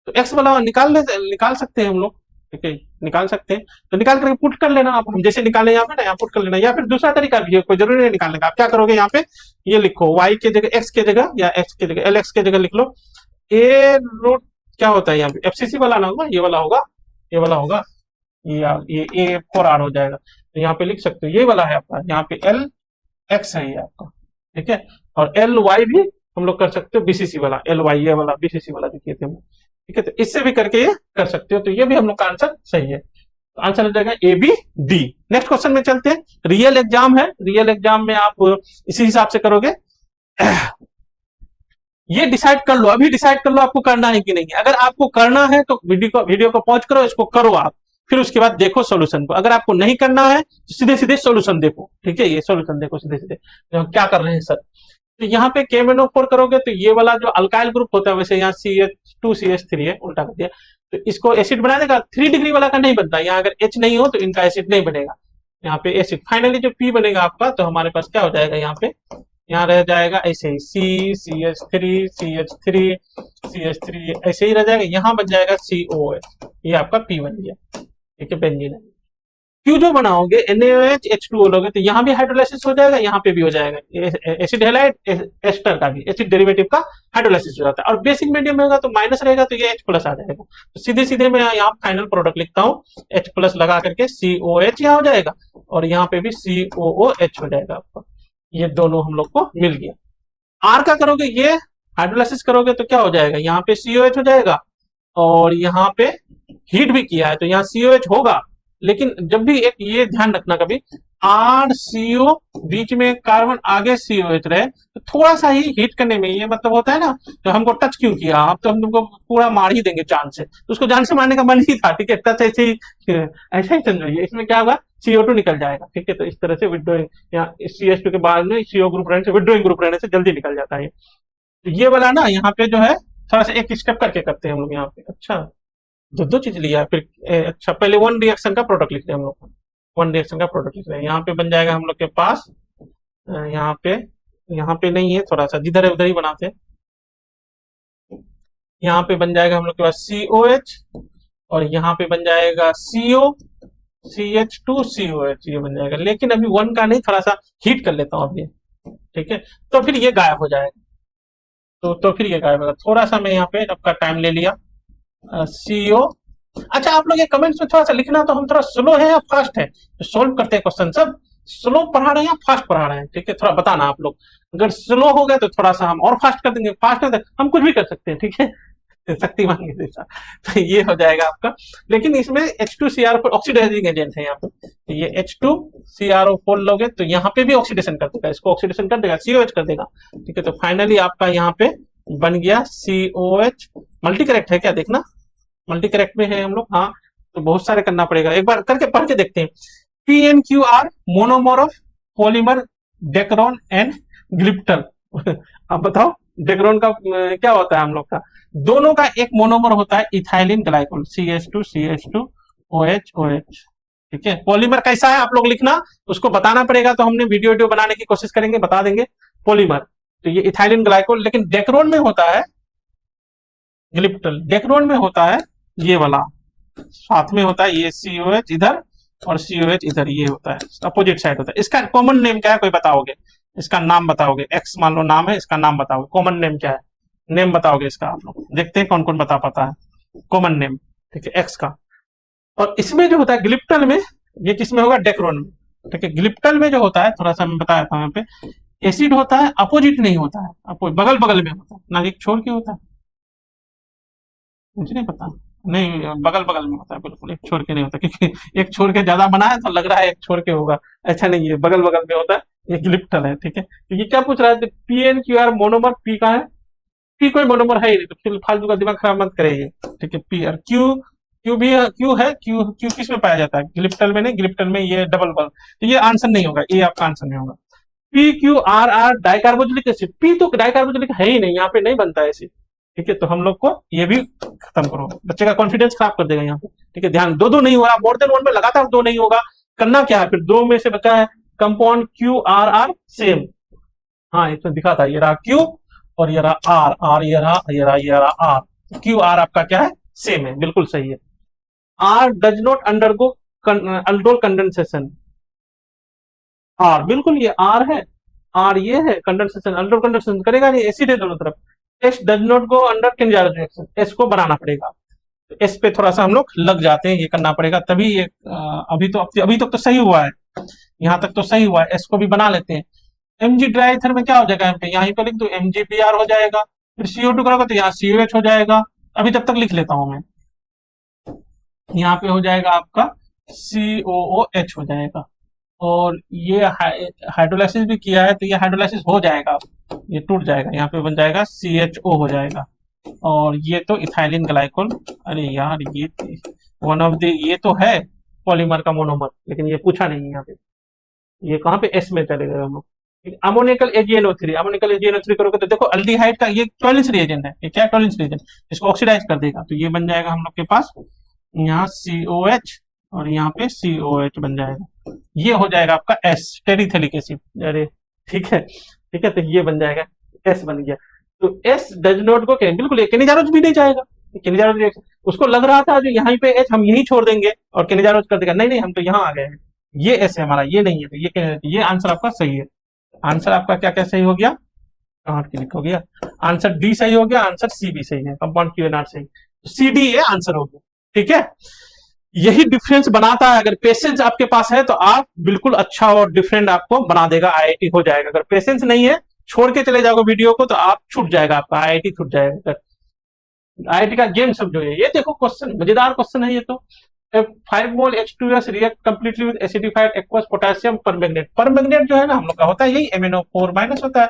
तो एक्स वाला निकाल सकते हैं हम लोग। ठीक है, निकाल सकते हैं, तो निकाल करके पुट कर लेना आप, हम जैसे निकाले यहाँ पे ना, यहाँ पुट कर लेना, या फिर दूसरा तरीका भी है, कोई जरूरी नहीं निकालने का। आप क्या करोगे, यहाँ पे ये लिखो y के जगह x के जगह, या x के जगह lx के जगह लिख लो, ए रूट क्या होता है यहाँ पे, एफसीसी वाला ना होगा, ये वाला होगा, ये वाला होगा, ये ए 4r हो जाएगा, तो यहाँ पे लिख सकते हो ये वाला है आपका, यहाँ पे एल एक्स है ये आपका। ठीक है, और एल वाई भी हम लोग कर सकते हो, बीसीसी वाला एल वाई, ये वाला बीसीसी वाला दिए थे हम। ठीक है, तो इससे भी करके ये कर सकते हो, तो ये भी हम लोग का आंसर सही है। तो आंसर हो जाएगा A B D. Next question में चलते हैं, रियल एग्जाम है, रियल एग्जाम में आप इसी हिसाब से करोगे। ये डिसाइड कर लो, अभी डिसाइड कर लो आपको करना है कि नहीं। अगर आपको करना है तो वीडियो को पॉज करो, इसको करो आप, फिर उसके बाद देखो सॉल्यूशन को। अगर आपको नहीं करना है तो सीधे सीधे सॉल्यूशन देखो। ठीक है, ये सॉल्यूशन देखो सीधे सीधे क्या कर रहे हैं सर। तो यहाँ पे KMnO4 करोगे तो ये वाला जो अल्काइल ग्रुप होता है, वैसे यहाँ CH2CH3 है, उल्टा कर दिया, तो इसको एसिड बना देगा। 3 डिग्री वाला का नहीं बनता, यहाँ अगर H नहीं हो तो इनका एसिड नहीं बनेगा। यहाँ पे एसिड फाइनली जो P बनेगा आपका, तो हमारे पास क्या हो जाएगा, यहाँ पे यहाँ रह जाएगा ऐसे ही CH3 CH3 CH3 ऐसे ही रह जाएगा, यहाँ बन जाएगा COH, ये आपका P बन गया। ठीक है, बेंजीन है। क्यू जो बनाओगे NaOH H2O लोगे तो यहाँ भी हाइड्रोलाइसिस हो जाएगा, यहाँ पे भी हो जाएगा। एसिड हैलाइड एस्टर का भी एसिड डेरिवेटिव का हाइड्रोलाइसिस हो जाता है, और बेसिक मीडियम में होगा तो माइनस रहेगा, तो ये H+ आ जाएगा। तो सीधे सीधे मैं यहाँ फाइनल प्रोडक्ट लिखता हूँ, H+ लगा करके COH यहाँ हो जाएगा, और यहाँ पे भी COOH हो जाएगा आपका। ये दोनों हम लोग को मिल गया। R का करोगे, ये हाइड्रोलाइसिस करोगे तो क्या हो जाएगा, यहाँ पे COH हो जाएगा, और यहाँ पे हीट भी किया है तो यहाँ COH होगा। लेकिन जब भी एक ये ध्यान रखना, कभी RCO बीच में कार्बन आगे COH रहे तो थोड़ा सा ही हीट करने में, ये मतलब होता है ना, तो हमको टच क्यों किया, अब तो हम तुमको पूरा मार ही देंगे जान से, तो उसको जान से मारने का मन ही था। ठीक है, टच ऐसे ही ऐसा ही समझिए, इसमें क्या होगा, CO2 निकल जाएगा। ठीक है, तो इस तरह से विड्रोइंग, यहाँ CH2 के बाद में CO ग्रुप रहने से, विड्रोइंग ग्रुप रहने से जल्दी निकल जाता है। तो ये वाला ना यहाँ पे जो है थोड़ा सा एक स्टेप करके करते हैं हम लोग यहाँ पे। अच्छा, दो चीज लिया फिर। अच्छा, पहले 1 रिएक्शन का प्रोडक्ट लिखते हैं हम लोग, 1 रिएक्शन का प्रोडक्ट लिख रहे हैं। यहाँ पे बन जाएगा हम लोग के पास, यहाँ पे नहीं है, थोड़ा सा जिधर है उधर ही बनाते हैं। यहाँ पे बन जाएगा हम लोग के पास COH, और यहाँ पे बन जाएगा CO CH2COH, ये बन जाएगा। लेकिन अभी 1 का नहीं, थोड़ा सा हीट कर लेता हूँ अभी। ठीक है, तो फिर ये गायब हो जाएगा, तो फिर ये गायब होगा। थोड़ा सा मैं यहाँ पे आपका टाइम ले लिया। CO, अच्छा आप लोग ये कमेंट्स में थोड़ा सा लिखना, तो हम थोड़ा स्लो है या फास्ट है, तो सोल्व करते हैं क्वेश्चन। सब स्लो पढ़ा रहे हैं या फास्ट पढ़ा रहे हैं, ठीक है, थोड़ा बताना आप लोग। अगर स्लो हो गए तो थोड़ा सा हम और फास्ट कर देंगे, फास्ट है तो हम कुछ भी कर सकते हैं। ठीक है, शक्तिमान के जैसा। तो ये हो जाएगा आपका। लेकिन इसमें H2CrO4 ऑक्सीडाइजिंग एजेंट है यहाँ पे, तो ये H2CrO4 लोगे तो यहाँ पे भी ऑक्सीडेशन कर देगा, इसको ऑक्सीडेशन कर देगा, COH कर देगा। ठीक है, तो फाइनली आपका यहाँ पे बन गया COH। मल्टी करेक्ट है क्या, देखना मल्टी करेक्ट में है हम लोग, हाँ, तो बहुत सारे करना पड़ेगा, एक बार करके पढ़ के देखते हैं। PNQR monomer of polymer Dacron and glyptal. अब बताओ डेक्रोन का क्या होता है हम लोग का, दोनों का एक मोनोमर होता है इथाइलिन ग्लाइकोल, CH2OH। ठीक है, पॉलीमर कैसा है आप लोग लिखना, उसको बताना पड़ेगा, तो हमने वीडियो बनाने की कोशिश करेंगे, बता देंगे पॉलीमर। तो ये इथाइलिन ग्लाइकोल, लेकिन डेक्रोन में होता है ग्लिप्टल। डेक्रोन में होता है ये वाला, साथ में होता है ये COH इधर और COH इधर, ये होता है अपोजिट साइड होता है। इसका कॉमन नेम क्या है कोई बताओगे? इसका नाम बताओगे, एक्स मान लो नाम है, इसका नाम बताओगे, कॉमन नेम क्या है? नेम बताओगे इसका, आप लोग देखते हैं कौन कौन बता पाता है कॉमन नेम, ठीक है, एक्स का। और इसमें जो होता है ग्लिप्टल में, ये किसमें होगा? डेक्रोन में, ठीक है। ग्लिप्टल में जो होता है, थोड़ा सा मैं बताया था यहाँ पे, एसिड होता है, अपोजिट नहीं होता है, बगल बगल में होता है, ना एक छोड़ के होता है, मुझे नहीं पता, नहीं बगल बगल में होता है, बिल्कुल एक छोड़ के नहीं होता, क्योंकि एक छोड़ के ज्यादा बना है तो लग रहा है एक छोड़ के होगा, अच्छा नहीं है, बगल बगल में होता है, ये ग्लिप्टल है, ठीक है। तो ये क्या पूछ रहा है? PnQr मोनोमर, पी का है, पी कोई मोनोमर है ही नहीं, तो फिर फालतू का दिमाग खराब मत करेंगे, ठीक है। पी और क्यू, क्यू भी क्यू है, क्यू क्यू किस में पाया जाता है? ग्लिप्टल में नहीं, ग्लिप्टल में ये डबल बल, तो ये आंसर नहीं होगा, ये आपका आंसर नहीं होगा। PQRR डाइकार्बोक्सिलिक एसिड, पी तो डाइकार्बोक्सिलिक है ही नहीं, यहाँ पे नहीं बनता है एसिड, ठीक है। तो हम लोग को ये भी खत्म करो, बच्चे का कॉन्फिडेंस खराब कर देगा यहाँ पे, ठीक है। ध्यान, दो दो नहीं होगा, मोर देन वन में लगातार दो नहीं होगा, करना क्या है फिर? दो में से बचा है कंपाउंड QRR सेम, हाँ इसमें दिखा था, ये रहा Q और ये रहा R, R ये रहा, ये रहा R, QR आपका क्या है? सेम है, बिल्कुल सही है। R does not undergo aldol condensation, R बिल्कुल ये R है, R ये है, कंडेंसेशन अल्डोल कंडेंसेशन करेगा नहीं, एसिड है दोनों तरफ। S does not go under Cannizzaro reaction, S को बनाना पड़ेगा, S पे थोड़ा सा हम लोग लग जाते हैं, ये करना पड़ेगा तभी ये अभी तक तो सही हुआ है, यहाँ तक तो सही हुआ है, S को भी बना लेते हैं। Mg ड्राई ईथर में क्या हो जाएगा? यहाँ पे लिख दो MgBr हो जाएगा, फिर CO2 करोगे तो यहाँ COH हो जाएगा, अभी तब तक लिख लेता हूं मैं, यहाँ पे हो जाएगा आपका COOH हो जाएगा, और ये हाइड्रोलाइसिस भी किया है तो ये हाइड्रोलाइसिस हो जाएगा, ये टूट जाएगा, यहाँ पे बन जाएगा CHO हो जाएगा, और ये तो इथाइलिन ग्लाइकोल, अरे यार ये वन ऑफ द, ये तो है पॉलीमर का मोनोमर, लेकिन ये पूछा नहीं है यहाँ पे, ये कहाँ पे S में चले गए हम लोग। अमोनिकल AgNO3, अमोनिकल AgNO3 करोगे तो देखो अल्डिहाइड का ये टॉलेंस रिएजेंट है, ये क्या टॉलेंस रिएजेंट, इसको ऑक्सीडाइज कर देगा, तो ये बन जाएगा हम लोग के पास यहाँ COH और यहाँ पे COH बन जाएगा, ये हो जाएगा आपका S, टेरिथेलिक एसिड, अरे ठीक है, ठीक है, तो ये बन जाएगा S बन गया। तो S डज नॉट गो, बिल्कुल केनिजारोज भी नहीं जाएगा, केनिजारोज रिएक्शन, उसको लग रहा था जो यहाँ पे H हम यही छोड़ देंगे और केनिजारोज कर देगा, नहीं नहीं हम तो यहाँ आ गए हैं, ये S है हमारा, ये नहीं है, तो ये आंसर आपका सही है। आंसर आपका क्या क्या सही हो गया? कहाँ क्लिक हो गया? आंसर डी सही हो गया, आंसर सी भी सही है, कंपाउंड QNR सही, CD ये आंसर हो गया, ठीक है। यही डिफरेंस बनाता है, अगर पेशेंस आपके पास है तो आप बिल्कुल अच्छा और डिफरेंट आपको बना देगा, IIT हो जाएगा। अगर पेशेंस नहीं है, छोड़ के चले जाओगे वीडियो को, तो आप छूट जाएगा, आपका IIT छूट जाएगा। IIT का गेम समझो, ये देखो क्वेश्चन, मजेदार क्वेश्चन है ये तो। 5 मोल H2S react completely with acidified aqueous potassium permanganate, permanganate जो है ना हम लोग का होता है यही MnO4 माइनस होता है,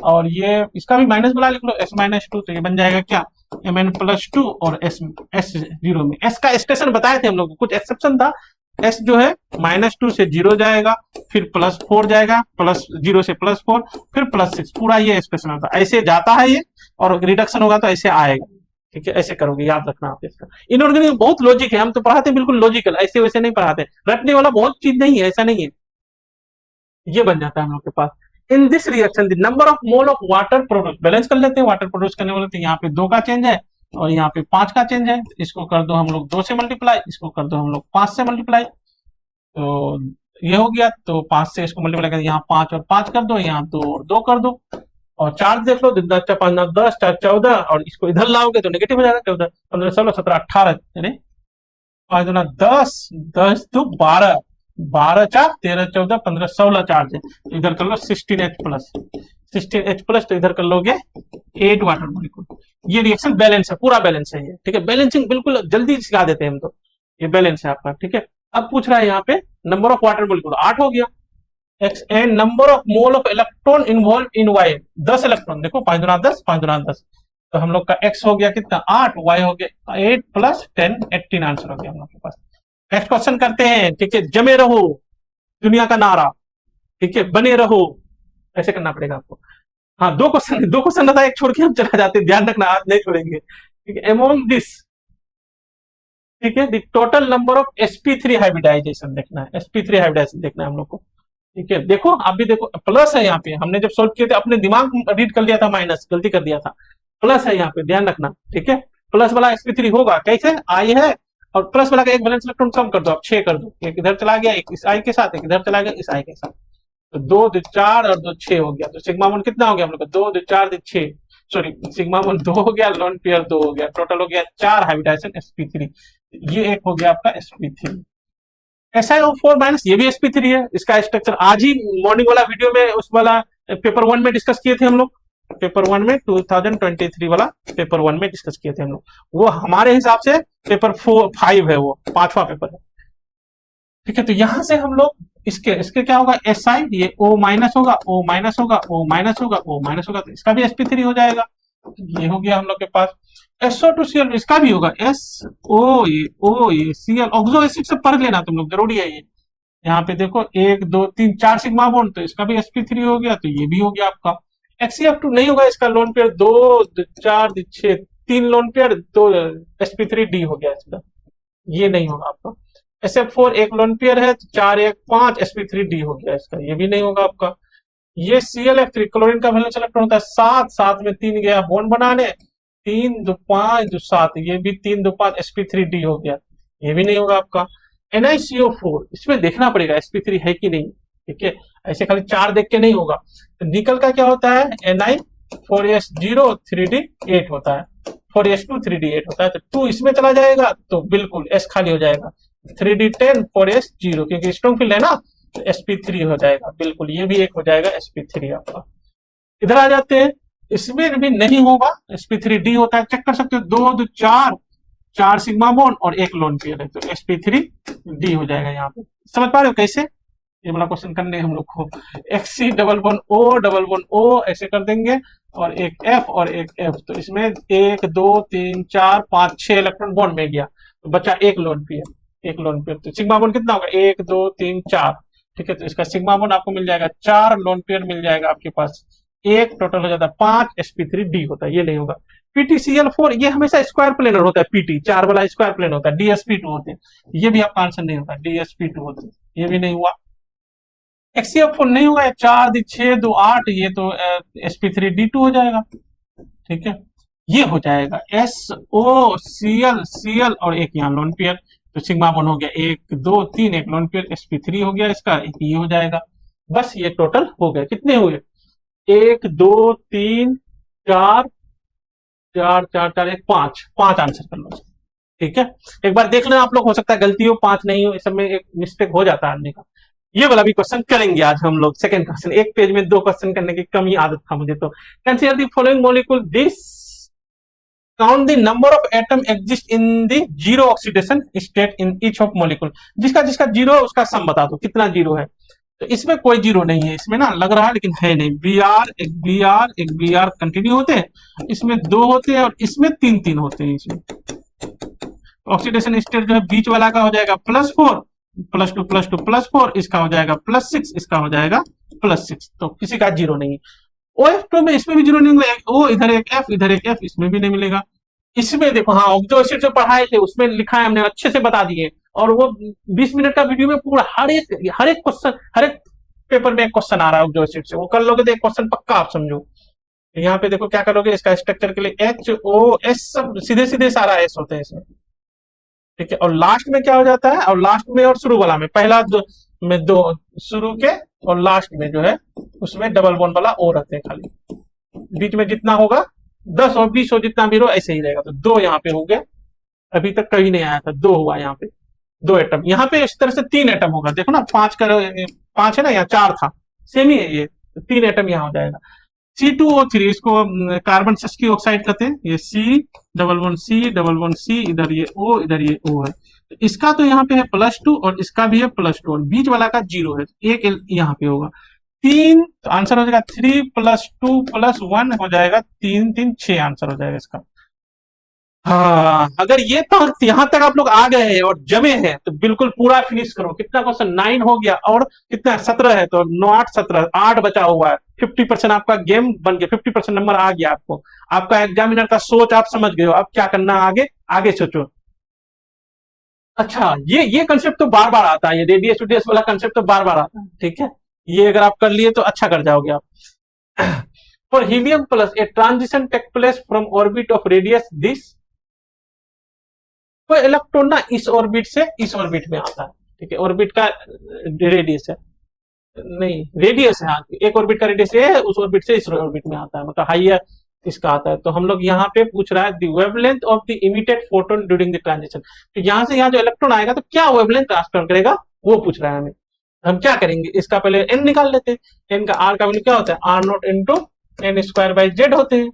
और ये इसका भी माइनस बुला लिख लो S-2, तो ये बन जाएगा क्या? Mn+2 और S0 में, S का स्टेशन बताए थे हम लोग, कुछ एक्सेप्शन था, S जो है -2 से 0 जाएगा, फिर +4 जाएगा, +0 से +4, फिर +6, पूरा ये स्टेशन होता है, ऐसे जाता है ये, और रिडक्शन होगा तो ऐसे आएगा, ठीक है, ऐसे करोगे, याद रखना आप इसका। इनऑर्गेनिक बहुत लॉजिक है, हम तो पढ़ाते हैं बिल्कुल लॉजिकल, ऐसे वैसे नहीं पढ़ाते, रटने वाला बहुत चीज नहीं है, ऐसा नहीं है, ये बन जाता है हम लोग के पास। In this reaction the number of mole of water produce, balance कर लेते हैं, वाटर प्रोड्यूस करने वाले, तो यहाँ पे 2 का चेंज है और यहाँ पे 5 का चेंज है, इसको कर दो हम लोग 2 से मल्टीप्लाई, इसको कर दो हम लोग 5 से मल्टीप्लाई, तो ये हो गया, तो 5 से इसको मल्टीप्लाई कर, यहाँ 5 और 5 कर दो, यहाँ 2 और 2 कर दो, और चार्ज देख लो, 10 5 9 10 4 14, और इसको इधर लाओगे तो नेगेटिव हो जाएगा, 14 15 16 17 18, यानी 5 दूना 10 10 2 12 12 4 13 14 15 16 चार्ज है, तो इधर कर लो 16H+, तो इधर कर लोगे 8 वाटर मॉलिक्यूल। ये रिएक्शन बैलेंस है, पूरा बैलेंस है ये, ठीक है, बैलेंसिंग बिल्कुल जल्दी सिखा देते हैं हम तो, ये बैलेंस है आपका, ठीक है। अब पूछ रहा है यहाँ पे नंबर ऑफ वाटर मॉलिक्यूल 8 हो गया, X and number of mole of electron involve in Y, 10 electron, देखो 5 दूना 10 5 दूना 10, तो हम लोग का एक्स हो गया कितना 8, वाई हो गया 8 + 10 18, आंसर हो गया हम लोग के पास। नेक्स्ट क्वेश्चन करते हैं, ठीक है, जमे रहो दुनिया का नारा, ठीक है, बने रहो, ऐसे करना पड़ेगा आपको। हाँ, 2 क्वेश्चन था, एक छोड़ के हम चला जाते, ध्यान रखना आज नहीं छोड़ेंगे, ठीक है। अमोंग दिस, ठीक है, the total number of sp3 hybridisation देखना है, sp3 हाइब्रिडाइजेशन देखना है हम लोग को, ठीक है। देखो आप भी देखो, प्लस है यहाँ पे, हमने जब सोल्व किए थे अपने दिमाग रीड कर लिया था, माइनस गलती कर दिया था, प्लस है यहाँ पे, ध्यान रखना, ठीक है। प्लस वाला sp3 होगा कैसे, आई है और प्लस वाला का एक वैलेंस इलेक्ट्रॉन कम कर दो, आप 6 कर दो, एक इधर चला गया, एक इस आई के साथ, एक इधर चला गया इस आई के साथ, तो 2 2 4 और 2 6 हो गया। तो सिग्मा 1 कितना हो गया हम लोग का, 2 2 4 2 6, सॉरी सिग्मा 1 2 हो गया, लोन पेयर 2 हो गया, टोटल हो गया 4 हाइब्रिडाइजेशन sp3। ये एक हो गया आपका sp3। SiO4 माइनस ये भी sp3 है, इसका स्ट्रक्चर आज ही मॉर्निंग वाला वीडियो में उस वाला पेपर 1 में डिस्कस किए थे हम लोग, पेपर 1 में 2023 वाला पेपर 1 में डिस्कस किए थे हम लोग, वो हमारे हिसाब से पेपर 5 है, वो 5वां पेपर है, ठीक है। तो यहां से हम लोग इसके क्या होगा, Si ये O माइनस होगा, O माइनस होगा, O माइनस होगा, O माइनस होगा, तो इसका भी sp3 हो जाएगा। ये हो गया हम लोग के पास। SO2Cl इसका भी होगा, SO ये O ये Cl, ऑक्सो एसिड से पढ़ लेना तुम लोग, जरूरी है ये। यहाँ पे देखो 1 2 3 4 सिग्मा बॉन्ड, तो इसका भी sp3 हो गया, तो ये भी हो गया आपका। XCF2 नहीं होगा, इसका lone pair 2 4 6 3 lone pair, 2 sp3d हो गया इसका, ये नहीं होगा आपका। SF4 एक लोन पेयर है, 4 1 5 sp3d हो गया इसका, ये भी नहीं होगा आपका। ये ClF3 क्लोरीन का वैलेंस इलेक्ट्रॉन होता है 7, 7 में 3 गया बॉन्ड बनाने, 3 2 5 2 7, ये भी 3 2 5 sp3d हो गया, ये भी नहीं होगा आपका। NiCO4 इसमें देखना पड़ेगा sp3 है कि नहीं, ठीक है, ऐसे खाली 4 देख के नहीं होगा। तो निकल का क्या होता है, Ni 4s0 3d 8 होता है, 4s2 3d 8 होता है, तो 2 इसमें चला जाएगा तो बिल्कुल s खाली हो जाएगा, 3d 10 4s0, क्योंकि स्ट्रॉन्ग फील्ड है ना, तो sp3 हो जाएगा बिल्कुल, ये भी एक हो जाएगा sp3 आपका। इधर आ जाते हैं, इसमें भी नहीं होगा, sp3d होता है, चेक कर सकते हो, 2 2 4 सिग्मा बॉन्ड और एक लोन पेयर है, तो sp3d हो जाएगा यहाँ पे। समझ पा रहे हो कैसे, ये वाला क्वेश्चन करने हम लोग को, XC डबल बॉन्ड O ऐसे कर देंगे, और एक F और एक F, तो इसमें 1 2 3 4 5 6 इलेक्ट्रॉन बॉन्ड में गया, तो बचा एक लोन पेयर, तो सिग्मा बॉन्ड कितना होगा, 1 2 3 4, ठीक है। तो इसका सिग्मा बॉन्ड आपको मिल जाएगा 4 लोन पेयर मिल जाएगा आपके पास, एक टोटल हो जाता है 5 sp3d होता है, ये नहीं होगा। PtCl4 ये हमेशा स्क्वायर प्लेनर होता है, PT 4 वाला स्क्वायर प्लेन होता है, DsP2 होते हैं, ये भी आपका आंसर नहीं होता, DsP2 होते हैं, ये भी नहीं हुआ। XCF4 नहीं होगा, 4 6 2 8, ये तो sp3d2 हो जाएगा, ठीक है, ये हो जाएगा SOCl और एक यहाँ लोन पेयर, तो सिग्मा बॉन्ड हो गया 1 2 3, एक लोन पेयर sp3 हो गया इसका, एक ये हो जाएगा। बस ये टोटल हो गए, कितने हुए, 1 2 3 4 4 4 4 1 5 आंसर कर लो, ठीक है। एक बार देख लेना आप लोग, हो सकता है गलती हो, 5 नहीं हो, इस सब में एक मिस्टेक हो जाता है आदमी का। ये वाला भी क्वेश्चन करेंगे आज हम लोग, सेकंड क्वेश्चन, एक पेज में 2 क्वेश्चन करने की कम ही आदत था मुझे। तो consider the following molecule, this count the number of atom exist in the zero oxidation state in each of molecule, जिसका जिसका जीरो है उसका सम बता दो कितना जीरो है। तो इसमें कोई जीरो नहीं है, इसमें ना लग रहा है लेकिन है नहीं, एक बी आर कंटिन्यू होते हैं, इसमें 2 होते हैं और इसमें 3 3 होते हैं। इसमें ऑक्सीडेशन स्टेट जो है बीच वाला का हो जाएगा +4 +2 +2 +4, इसका हो जाएगा +6, इसका हो जाएगा +6, तो किसी का जीरो नहीं है। OF2 में इसमें भी जीरो नहीं मिलेगा, ओ इधर एक F इधर एक F, इसमें भी नहीं मिलेगा। इसमें देखो, हाँ ऑक्सो एसिड जो पढ़ाए थे उसमें लिखा है हमने, अच्छे से बता दिए, और वो 20 मिनट का वीडियो में पूरा हर एक क्वेश्चन, हर एक पेपर में एक क्वेश्चन आ रहा है ऑक्सो एसिड से, वो कर लोगे तो एक क्वेश्चन पक्का आप समझो। यहाँ पे देखो क्या करोगे, इसका स्ट्रक्चर के लिए HOS सब सीधे सीधे सारा S होते हैं इसमें, ठीक है। और लास्ट में क्या हो जाता है, और लास्ट में और शुरू वाला में, पहला में 2 शुरू के और लास्ट में जो है उसमें डबल बॉन्ड वाला O रहते हैं खाली, बीच में जितना होगा 10 और 20 हो, जितना भी हो ऐसे ही रहेगा। तो 2 यहाँ पे हो गए, अभी तक कहीं नहीं आया था, 2 हुआ यहाँ पे, 2 एटम, यहाँ पे इस तरह से 3 एटम होगा, देखो ना 5 है ना, यहाँ 4 था, सेम ही है ये, तो 3 एटम यहाँ हो जाएगा। C2O3 इसको कार्बन सस्की ऑक्साइड कहते हैं, ये C डबल बॉन्ड C, इधर ये O इधर ये O है, तो इसका तो यहाँ पे है +2 और इसका भी है +2 और बीच वाला का 0 है, एक यहाँ पे होगा 3, तो आंसर हो जाएगा 3 + 2 + 1 हो जाएगा 3 3 6 आंसर हो जाएगा इसका। हाँ, अगर ये तक यहाँ तक आप लोग आ गए हैं और जमे हैं तो बिल्कुल पूरा फिनिश करो। कितना क्वेश्चन 9 हो गया और कितना 17 है, तो 9 8 17 8 बचा हुआ है, 50% आपका गेम बन गया, 50% नंबर आ गया आपको। आपका एग्जामिनर का सोच आप समझ गए हो, अब क्या करना आगे, आगे सोचो। अच्छा, ये कंसेप्ट तो बार बार आता है, ये रेडियस टूडियस वाला कंसेप्ट तो बार बार आता है, ठीक है, ये अगर आप कर लिए तो अच्छा कर जाओगे आप। For helium plus a transition take place from orbit of radius this, कोई इलेक्ट्रॉन ना इस ऑर्बिट से इस ऑर्बिट में आता है, ठीक है, ऑर्बिट का रेडियस है, नहीं रेडियस है, एक ऑर्बिट का रेडियस ये है, उस ऑर्बिट से इस ऑर्बिट में आता है, मतलब हाइयर इसका आता है। तो हम लोग यहाँ पे पूछ रहा है the wavelength of the emitted photon during the transition. तो यहाँ से यहाँ जो इलेक्ट्रॉन आएगा तो क्या वेवलेंथ ट्रांसफर करेगा वो पूछ रहा है हमें। हम क्या करेंगे, इसका पहले एन निकाल लेते हैं। एन का आर का वैल्यू क्या होता है, R naught into N square by Z होते हैं,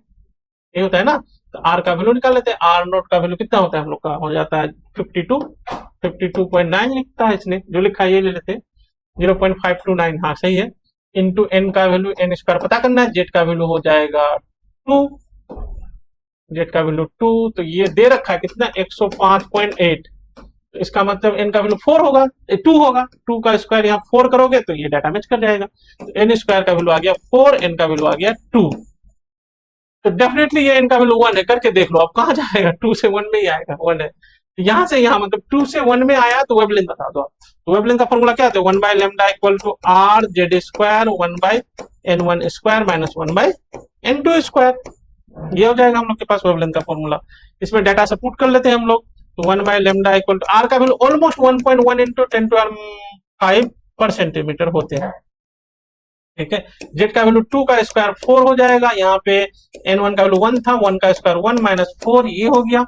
ये होता है ना। तो आर का वैल्यू निकाल लेते हैं, आर नोट का वैल्यू कितना होता है हम लोग का, हो जाता है 52.9 लिखता है इसने, जो लिखा है ये ले लेते हैं 0.529, हाँ सही है। इंटू एन का वैल्यू एन स्क्वायर पता करना है, जेड का वैल्यू हो जाएगा 2, जेड का वैल्यू 2, तो ये दे रखा है कितना 105.8, तो इसका मतलब एन का वैल्यू 4 होगा, 2 होगा, 2 का स्क्वायर यहाँ 4 करोगे तो ये डाटा मैच कर जाएगा। तो एन स्क्वायर का वैल्यू आ गया 4, एन का वैल्यू आ गया 2, तो डेफिनेटली ये एन का वैल्यू 1 है, करके देख लो अब कहाँ जाएगा, 2 से 1 में ही आएगा, 1 है। तो यहाँ से यहाँ मतलब 2 से 1 में आया तो वेवलेंथ बता दो आप। तो वेवलेंथ का फॉर्मूला क्या होता है, 1 by lambda equal to R Z square 1 by N one square minus 1 by N two square, ये हो जाएगा हम लोग के पास वेवलेंथ का फॉर्मूला। इसमें डाटा से पुट कर लेते हैं हम लोग, तो 1 by lambda equal to R का वैल्यू ऑलमोस्ट 1.1 इंटू 10⁵ पर सेंटीमीटर होते हैं, ठीक है। जेड का वैल्यू 2 का स्क्वायर 4 हो जाएगा, यहाँ पे n1 का वैल्यू 1 था, 1 का स्क्वायर 1 माइनस 4 ये हो गया,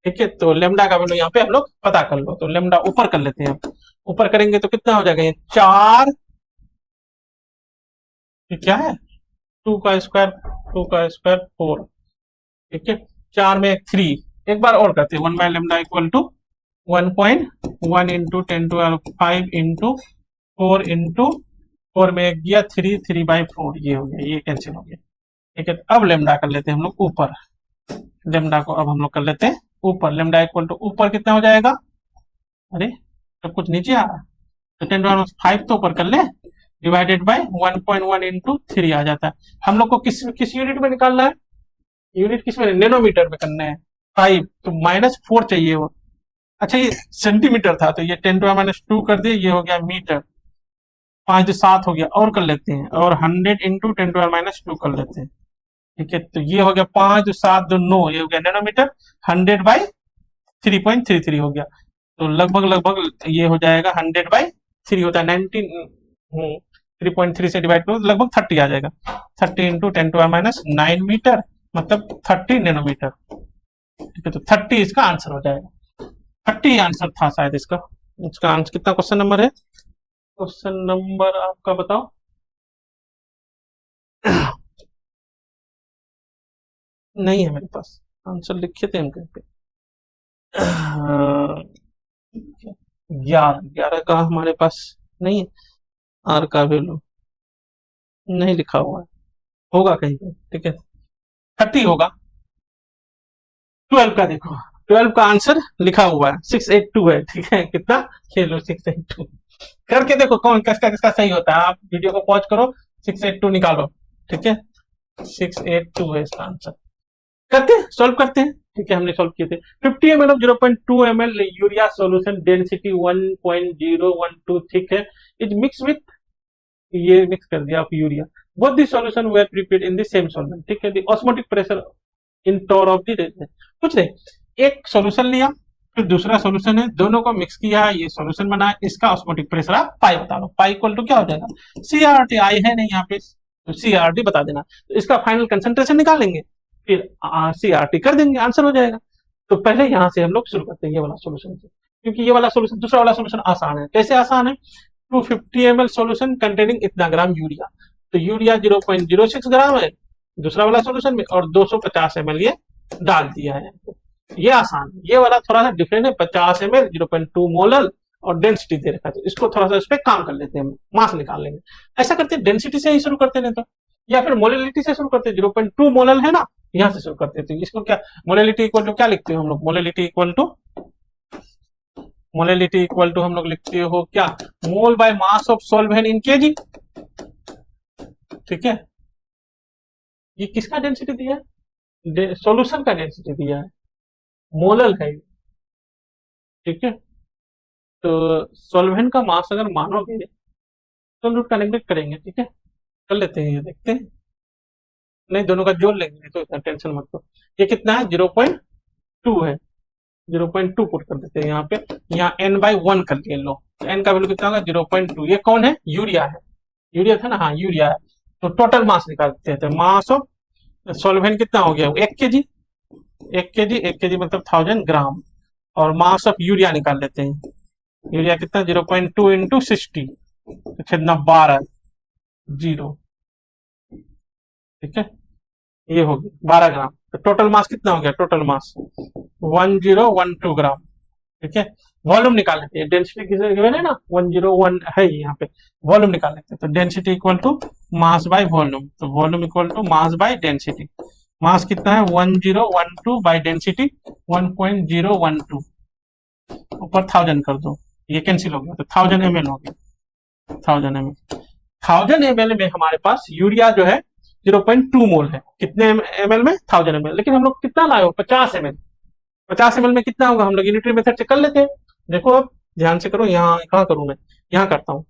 ठीक है। तो लेमडा का वैल्यू यहाँ पे हम लोग पता कर लो, तो लेमडा ऊपर कर लेते हैं, ऊपर करेंगे तो कितना हो जाएगा, ये 4, ये क्या है 2 का स्क्वायर 4, ठीक है, 4 में 3, एक बार और करते हैं, 1 by lambda equal to 1.1 into 10⁵ into 4 into 4 में एक गया 3, 3/4 ये हो गया, ये कैंसिल हो गया, ठीक है। अब लेमडा कर लेते हैं हम लोग ऊपर, लेमडा को अब हम लोग कर लेते हैं ऊपर, लेमडा इक्वल टू ऊपर कितना हो जाएगा, अरे सब कुछ नीचे आ रहा, तो 10⁵ तो ऊपर कर ले, डिवाइडेड बाय 1.1 इंटू 3 आ जाता है। हम लोग को किस यूनिट में निकालना है, यूनिट किस में, नैनोमीटर में करना है, 5 तो -4 चाहिए वो, अच्छा ये सेंटीमीटर था तो ये 10⁻² कर दिए, ये हो गया मीटर, 5 7 हो गया, और कर लेते हैं, और 100 इंटू 10⁻² कर लेते हैं, ठीक है। तो ये हो गया 5 7 9, ये हो गया नैनोमीटर, 100 बाई 3.33 हो गया, तो लगभग लगभग ये हो जाएगा 100 बाई 3 होता है 19, 3.3 से डिवाइड करो लगभग 30 आ जाएगा, 30 इंटू 10⁻9 मीटर मतलब 30 नैनोमीटर, ठीक है। तो 30 इसका आंसर हो जाएगा, 30 आंसर था शायद इसका। इसका आंसर कितना क्वेश्चन नंबर है, क्वेश्चन नंबर आपका बताओ नहीं है मेरे पास, आंसर लिखे थे हम कहीं पे, 11 का हमारे पास नहीं है, आर का वैल्यू नहीं लिखा हुआ है, होगा कहीं पे, ठीक है 30 होगा। 12 का देखो, 12 का आंसर लिखा हुआ है 682 है, ठीक है, कितना, खेलो 682 करके देखो कौन किसका किसका सही होता है, आप वीडियो को पॉज करो 682 निकालो, ठीक है 682 है इसका आंसर, करते हैं सॉल्व करते हैं, ठीक है। हमने सॉल्व किए थे 50 ml of 0.2 ml urea solution density 1.012 thick है, इज मिक्स विथ, ये मिक्स कर दिया आप urea, both the solution were prepared in the same solvent, ठीक है। The osmotic pressure in torr of the resident, कुछ नहीं, एक सॉल्यूशन लिया फिर दूसरा सॉल्यूशन है, दोनों को मिक्स किया, ये सॉल्यूशन बना, इसका ऑस्मोटिक प्रेशर आप पाई बता दो, पाई इक्वल टू क्या हो जाएगा, सीआरटी, आई है नहीं यहाँ पे तो सीआरटी बता देना, तो इसका फाइनल कंसंट्रेशन निकालेंगे फिर सीआरटी कर देंगे, आंसर हो जाएगा। तो पहले यहाँ से हम लोग शुरू करते हैं ये वाला सॉल्यूशन से, क्योंकि ये वाला सॉल्यूशन दूसरा वाला सॉल्यूशन आसान है, कैसे आसान है, 250 ml सॉल्यूशन कंटेनिंग इतना ग्राम यूरिया, तो यूरिया 0.06 ग्राम है दूसरा वाला सॉल्यूशन में, और 250 ml ये डाल दिया है, ये आसान, ये वाला थोड़ा सा डिफरेंट है, 50 ml 0.2 मोलल और डेंसिटी दे रखा है, तो इसको थोड़ा सा इस पे काम कर लेते हैं, मास निकाल लेंगे, ऐसा करते हैं डेंसिटी से ही शुरू करते हैं, तो या फिर मोलिलिटी से शुरू करते हैं, 0.2 मोलल है ना, यहां से शुरू करते हैं, तो इसको क्या मोलिलिटी इक्वल टू क्या लिखते हो हम लोग, मोलिलिटी इक्वल टू हम लोग लिखते हो क्या, mole by mass of solvent in kg, ठीक है। ये किसका डेंसिटी दिया है, सॉल्यूशन का डेंसिटी दिया है, मोलल है, ठीक है। तो सॉल्वेंट का मास अगर मानोगे तो हम लोग कनेक्ट करेंगे, ठीक है, कर लेते हैं, ये देखते हैं, नहीं दोनों का जोड़ लेंगे तो इतना टेंशन मत लो, ये कितना है 0.2 है, 0.2 पुट कर देते हैं यहाँ पे, यहाँ n/1 कर लिए लोग, तो n का वैल्यू कितना होगा 0.2। ये कौन है? यूरिया है, यूरिया था ना, हाँ यूरिया है। तो टोटल मास निकालते हैं, तो मास ऑफ सॉल्वेंट कितना हो गया? 1 kg, 1 kg, 1 kg मतलब 1000 ग्राम। और मास ऑफ यूरिया निकाल लेते हैं, यूरिया कितना 0.2 इंटू 60, छेदना 12 जीरो, ठीक है, ये हो गया 12 ग्राम। तो टोटल मास कितना हो गया? टोटल मास 1012 ग्राम, ठीक है। वॉल्यूम निकाल लेते हैं, डेंसिटी किसे गिवन है ना, 101 है यहाँ पे, वॉल्यूम निकाल लेते हैं। तो density equal to mass by volume, तो volume equal to mass by density. Mass कितना है? 1012 बाय डेंसिटी 1.012, ऊपर 1000 कर दो, ये कैंसिल हो गया, तो 1000 ml हो गया, 1000 ml। 1000 ml में हमारे पास यूरिया जो है 0.2 मोल है, कितने ml में? 1000 ml। लेकिन हम लोग कितना लाए हो? 50 ml। 50 ml में कितना होगा? हम लोग यूनिटरी मेथड से कर लेते हैं। देखो अब ध्यान से करो, यहाँ कहाँ करूँ मैं? यहाँ करता हूँ,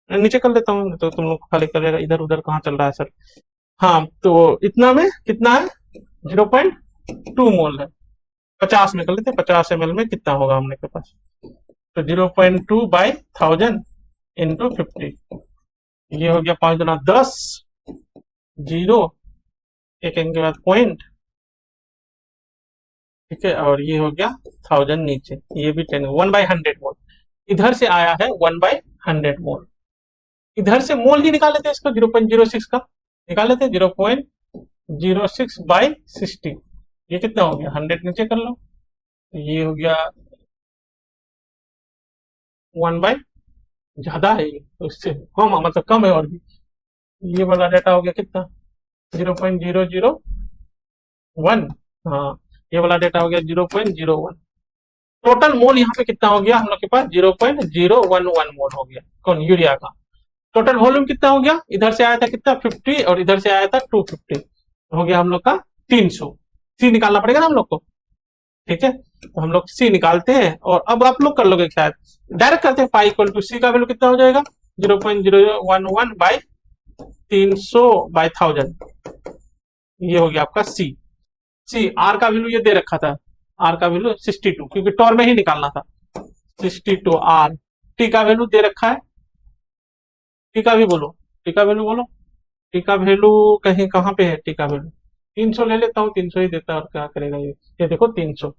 नीचे कर लेता हूँ, तो तुम लोग खाली करेगा, इधर उधर कहाँ चल रहा है सर। हाँ, तो इतना में कितना है? 0.2 मोल है। 50 में कर लेते हैं, 50 ml में कितना होगा हमने के पास? तो 0.2 बाई 1000 इंटू 50, ये हो गया 5 गुना 10, जीरो, एक के बाद पॉइंट, ठीक है, और ये हो गया 1000 नीचे, ये भी 10, 1/100 मोल। इधर से आया है 1/100 मोल, इधर से मोल ही निकाल लेते हैं इसको, 0.06 का निकाल लेते हैं, 0.06 बाई 60, ये कितना हो गया? 100 नीचे कर लो, तो ये हो गया 1 बाई, ज्यादा है ये तो इससे, हाँ मतलब कम है और भी। ये वाला डाटा हो गया कितना? 0.001, हाँ ये वाला डेटा हो गया 0.01। टोटल मोल यहाँ पे कितना हो गया हम लोग के पास? 0.011 मोल हो गया, कौन? यूरिया का। टोटल वॉल्यूम कितना हो गया? इधर से आया था कितना? 50, और इधर से आया था 250, हो गया हम लोग का 300। सी निकालना पड़ेगा ना हम लोग को, ठीक है, तो हम लोग सी निकालते हैं। और अब आप लोग कर लोगे शायद, डायरेक्ट करते हैं, पाई इक्वल टू सी का वैल्यू कितना हो जाएगा? 0.011 बाई 300 बाई 1000, ये हो गया आपका सी। सी आर का वैल्यू ये दे रखा था, आर का वैल्यू 62, क्योंकि टॉर में ही निकालना था, 62 आर। टी का वैल्यू दे रखा है, टी का भी बोलो, टी का वैल्यू बोलो, टी का वैल्यू कहीं कहाँ पे है? टी का वैल्यू 300 ले लेता हूँ, 300 ही देता है, और क्या करेगा ये देखो 300,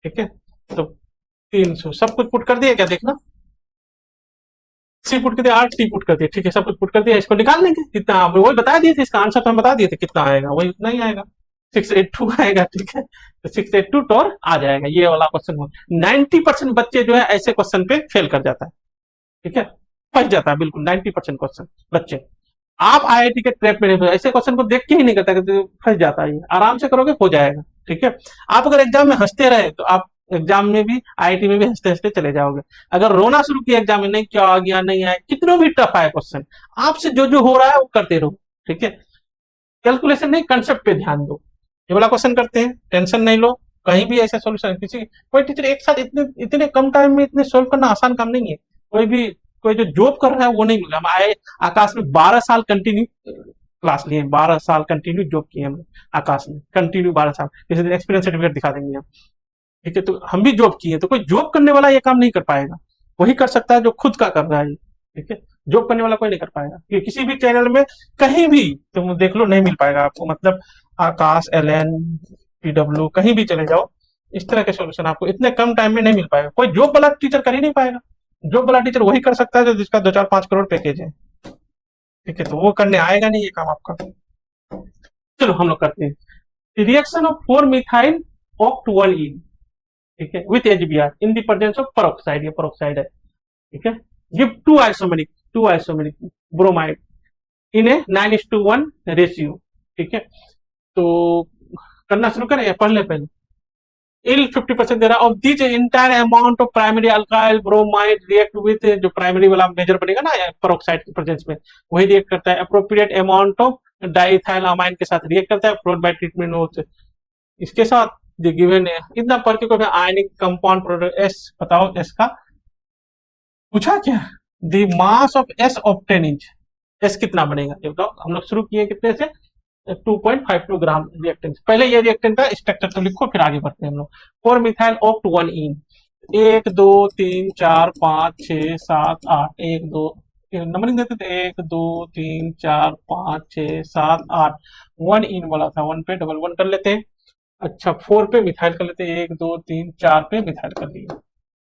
ठीक है, तो 300 सब कुछ पुट कर दिया क्या? देखना, सी पुट कर दिया, आर टी पुट कर दिया, ठीक है, सब कुछ पुट कर दिया, इसको निकाल लेंगे कितना, आप वही बता दिए थे, इसका आंसर तो हम बता दिए थे कितना आएगा, वही उतना ही आएगा, 682 आएगा, ठीक है, तो 682 टोर आ जाएगा। ये वाला क्वेश्चन हो, 90% बच्चे जो है ऐसे क्वेश्चन पे फेल कर जाता है, ठीक है, फंस जाता है बिल्कुल 90% क्वेश्चन बच्चे। आप आईआईटी के ट्रैप में नहीं, ऐसे क्वेश्चन को देख के ही नहीं करता, फंस जाता है, आराम से करोगे हो जाएगा, ठीक है। आप अगर एग्जाम में हंसते रहे तो आप एग्जाम में भी, आईआईटी में भी हंसते हंसते चले जाओगे। अगर रोना शुरू किया एग्जाम में, नहीं क्या आ गया, नहीं आया, कितना भी टफ आए क्वेश्चन, आपसे जो जो हो रहा है वो करते रहो, ठीक है, कैलकुलेशन नहीं, कंसेप्ट पे ध्यान दो। ये वाला क्वेश्चन करते हैं, टेंशन नहीं लो, कहीं भी ऐसा सोल्यूशन, किसी कोई टीचर एक साथ इतने इतने कम टाइम में इतने सोल्व करना आसान काम नहीं है। कोई भी, कोई जो जॉब कर रहा है वो नहीं मिल रहा। हम आए आकाश में 12 साल कंटिन्यू क्लास लिए, 12 साल कंटिन्यू जॉब किए हम आकाश में, कंटिन्यू 12 साल, किसी दिन एक्सपीरियंस सर्टिफिकेट दिखा देंगे हम, ठीक है, तो हम भी जॉब किए, तो कोई जॉब करने वाला ये काम नहीं कर पाएगा, वही कर सकता है जो खुद का कर रहा है, ठीक है, जॉब करने वाला कोई नहीं कर पाएगा। कि किसी भी चैनल में कहीं भी तुम देख लो नहीं मिल पाएगा आपको, मतलब आकाश, एलएन, पीडब्ल्यू, कहीं भी चले जाओ, इस तरह के सोल्यूशन आपको इतने कम टाइम में नहीं मिल पाएगा, कोई जॉब वाला टीचर कर ही नहीं पाएगा। जॉब वाला टीचर वही कर सकता है जो जिसका 2-4-5 करोड़ पैकेज है, ठीक है, तो वो करने आएगा नहीं ये काम आपका। चलो हम लोग करते हैं, reaction of 4 methyl oct 1 ene, ठीक है, with HBr in the presence of peroxide, ये पेरोक्साइड है, ठीक है, give two isomeric bromide in a 9:1 ratio, ठीक है, तो करना शुरू करें, पढ़ ले पहले। इल 50% दे रहा है, of this entire amount of primary alkyl bromide react with, जो प्राइमरी वाला मेजर बनेगा ना पेरोक्साइड की प्रेजेंस में, वही रिएक्ट करता है appropriate amount of diethyl amine के साथ रिएक्ट करता है, फ्लोड बाय ट्रीटमेंट नोट, इसके साथ गिवन है इतना पढ़ के कोई आयनिक कंपाउंड प्रोडक्ट एस बताओ, एस का पूछा क्या? The mass of S obtain inch, S कितना बनेगा ये बताओ। हम लोग शुरू किए कितने से? 2.52 ग्राम रिएक्टेंट। पहले ये रिएक्टेंट का स्ट्रक्चर तो लिखो, फिर आगे बढ़ते हैं हम लोग। 4 मिथाइल ऑक्ट 1 इन, 1 2 3 4 5 6 7 8, 1 2 नंबरिंग देते थे, 1 2 3 4 5 6 7 8, 1 इन बोला था, 1 पे डबल 1 कर लेते हैं। अच्छा 4 पे मिथाइल कर लेते हैं, 1 2 3 4 पे मिथाइल कर लिए,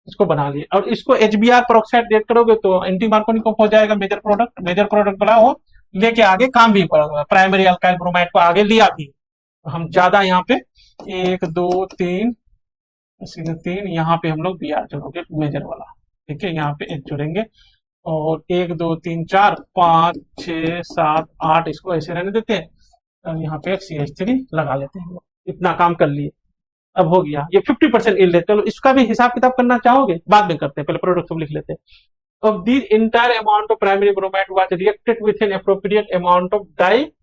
इसको बना लिए। और इसको HBr पेरोक्साइड रिएक्ट करोगे तो एंटी मार्कोनिक हो जाएगा, मेजर प्रोडक्ट। मेजर प्रोडक्ट बना हो लेके आगे काम भी पड़ेगा, प्राइमरी अल्काइल ब्रोमाइड को आगे लिया भी। तो हम ज्यादा यहाँ पे 1 2 3 सीधे 3, यहाँ पे हम लोग Br जोड़ोगे मेजर वाला, ठीक है। यहाँ पे H जोड़ेंगे और 1 2 3 4 5 6 7 8 इसको ऐसे रहने देते हैं। और यहाँ पे CH3 लगा लेते हैं। इतना काम कर लिए, अब हो गया ये 50% यील्ड है। चलो इसका भी हिसाब किताब करना चाहोगे, बाद में करते हैं, पहले प्रोडक्ट सब लिख लेते हैं। of the entire amount of primary bromide was reacted with an appropriate amount of diethyl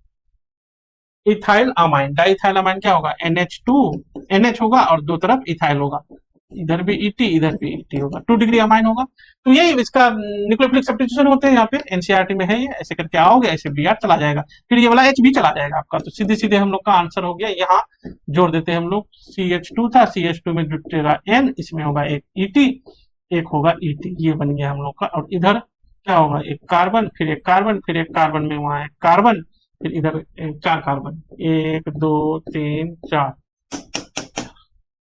amine. Diethyl amine क्या होगा, NH2 NH होगा और दो तरफ इथाइल होगा, इधर भी ET इधर भी ET होगा, 2 डिग्री अमाइन होगा। तो यही इसका न्यूक्लियोफिलिक सब्स्टिट्यूशन होते हैं यहाँ पे, NCERT में है ये। ऐसे करके आओगे, ऐसे Br चला जाएगा, फिर ये वाला H भी चला जाएगा आपका। तो सीधे सीधे हम लोग का आंसर हो गया। यहाँ जोड़ देते हैं हम लोग, CH2 था, CH2 में जुटेगा N, इसमें होगा एक ET, एक होगा ET, ये बन गया हम लोग का। और इधर क्या होगा, एक कार्बन, फिर एक कार्बन, फिर एक कार्बन में वहां एक कार्बन, फिर इधर 4 कार्बन, 1 2 3 4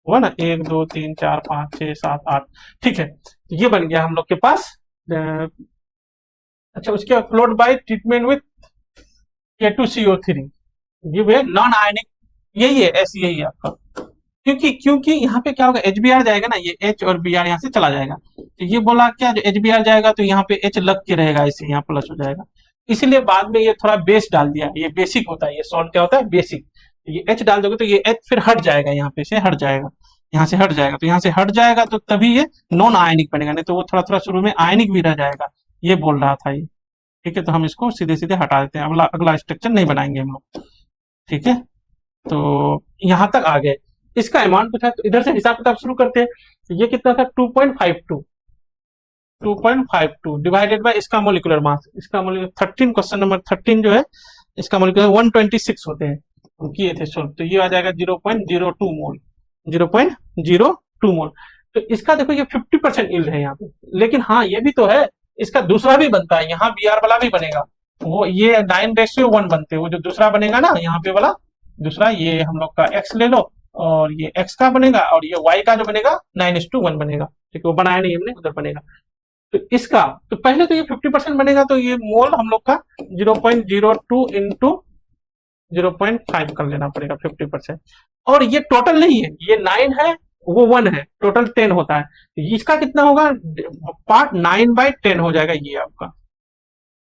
हुआ ना, 1 2 3 4 5 6 7 8, ठीक है। तो ये बन गया हम लोग के पास। अच्छा उसके बाद flowed bye treatment with K2CO3, ये नॉन आयनिक, यही है, ऐसी यही है आपका। क्योंकि यहाँ पे क्या होगा, HBr जाएगा ना, ये H और Br यहाँ से चला जाएगा। तो ये बोला क्या, जो HBr जाएगा तो यहाँ पे H लग के रहेगा, इसे यहाँ प्लस हो जाएगा। इसीलिए बाद में ये थोड़ा बेस डाल दिया, ये बेसिक होता है, ये सॉल्ट क्या होता है, बेसिक। ये H डाल दोगे तो ये H फिर हट जाएगा, यहाँ पे से हट जाएगा, यहाँ से हट जाएगा। तो यहाँ से हट जाएगा तो तभी ये नॉन आयनिक बनेगा, नहीं तो वो थोड़ा थोड़ा शुरू में आयनिक भी रह जाएगा, ये बोल रहा था ये, ठीक है। तो हम इसको सीधे सीधे हटा देते हैं, अगला स्ट्रक्चर नहीं बनाएंगे हम लोग, ठीक है। तो यहाँ तक आ गए। इसका अमाउंट पूछा तो इधर से हिसाब किताब शुरू करते हैं। तो ये कितना था, 2.52 डिवाइडेड बाय इसका मोलिकुलर मास। इसका मोलिकुलर 13, क्वेश्चन नंबर 13 जो है, इसका मोलिकुलर 126 होते हैं, हम किए थे सॉल्व। तो ये आ जाएगा 0.02 मोल, 0.02 मोल। तो इसका देखो ये 50% यील्ड है यहाँ पे। लेकिन हाँ ये भी तो है, इसका दूसरा भी बनता है, यहाँ Br वाला भी बनेगा। वो ये 9:1 बनते हैं, वो जो दूसरा बनेगा ना यहाँ पे वाला दूसरा, ये हम लोग का X ले लो, और ये X का बनेगा, और ये Y का जो बनेगा 9:1 बनेगा, ठीक है। वो बनाया नहीं हमने, उधर बनेगा। तो इसका तो पहले तो ये 50% बनेगा, तो ये मोल हम लोग का 0.02 इंटू 0.5 कर लेना पड़ेगा 50%। और ये टोटल नहीं है, ये 9 है, वो 1 है, टोटल 10 होता है। तो इसका कितना होगा, पार्ट 9/10 हो जाएगा, ये आपका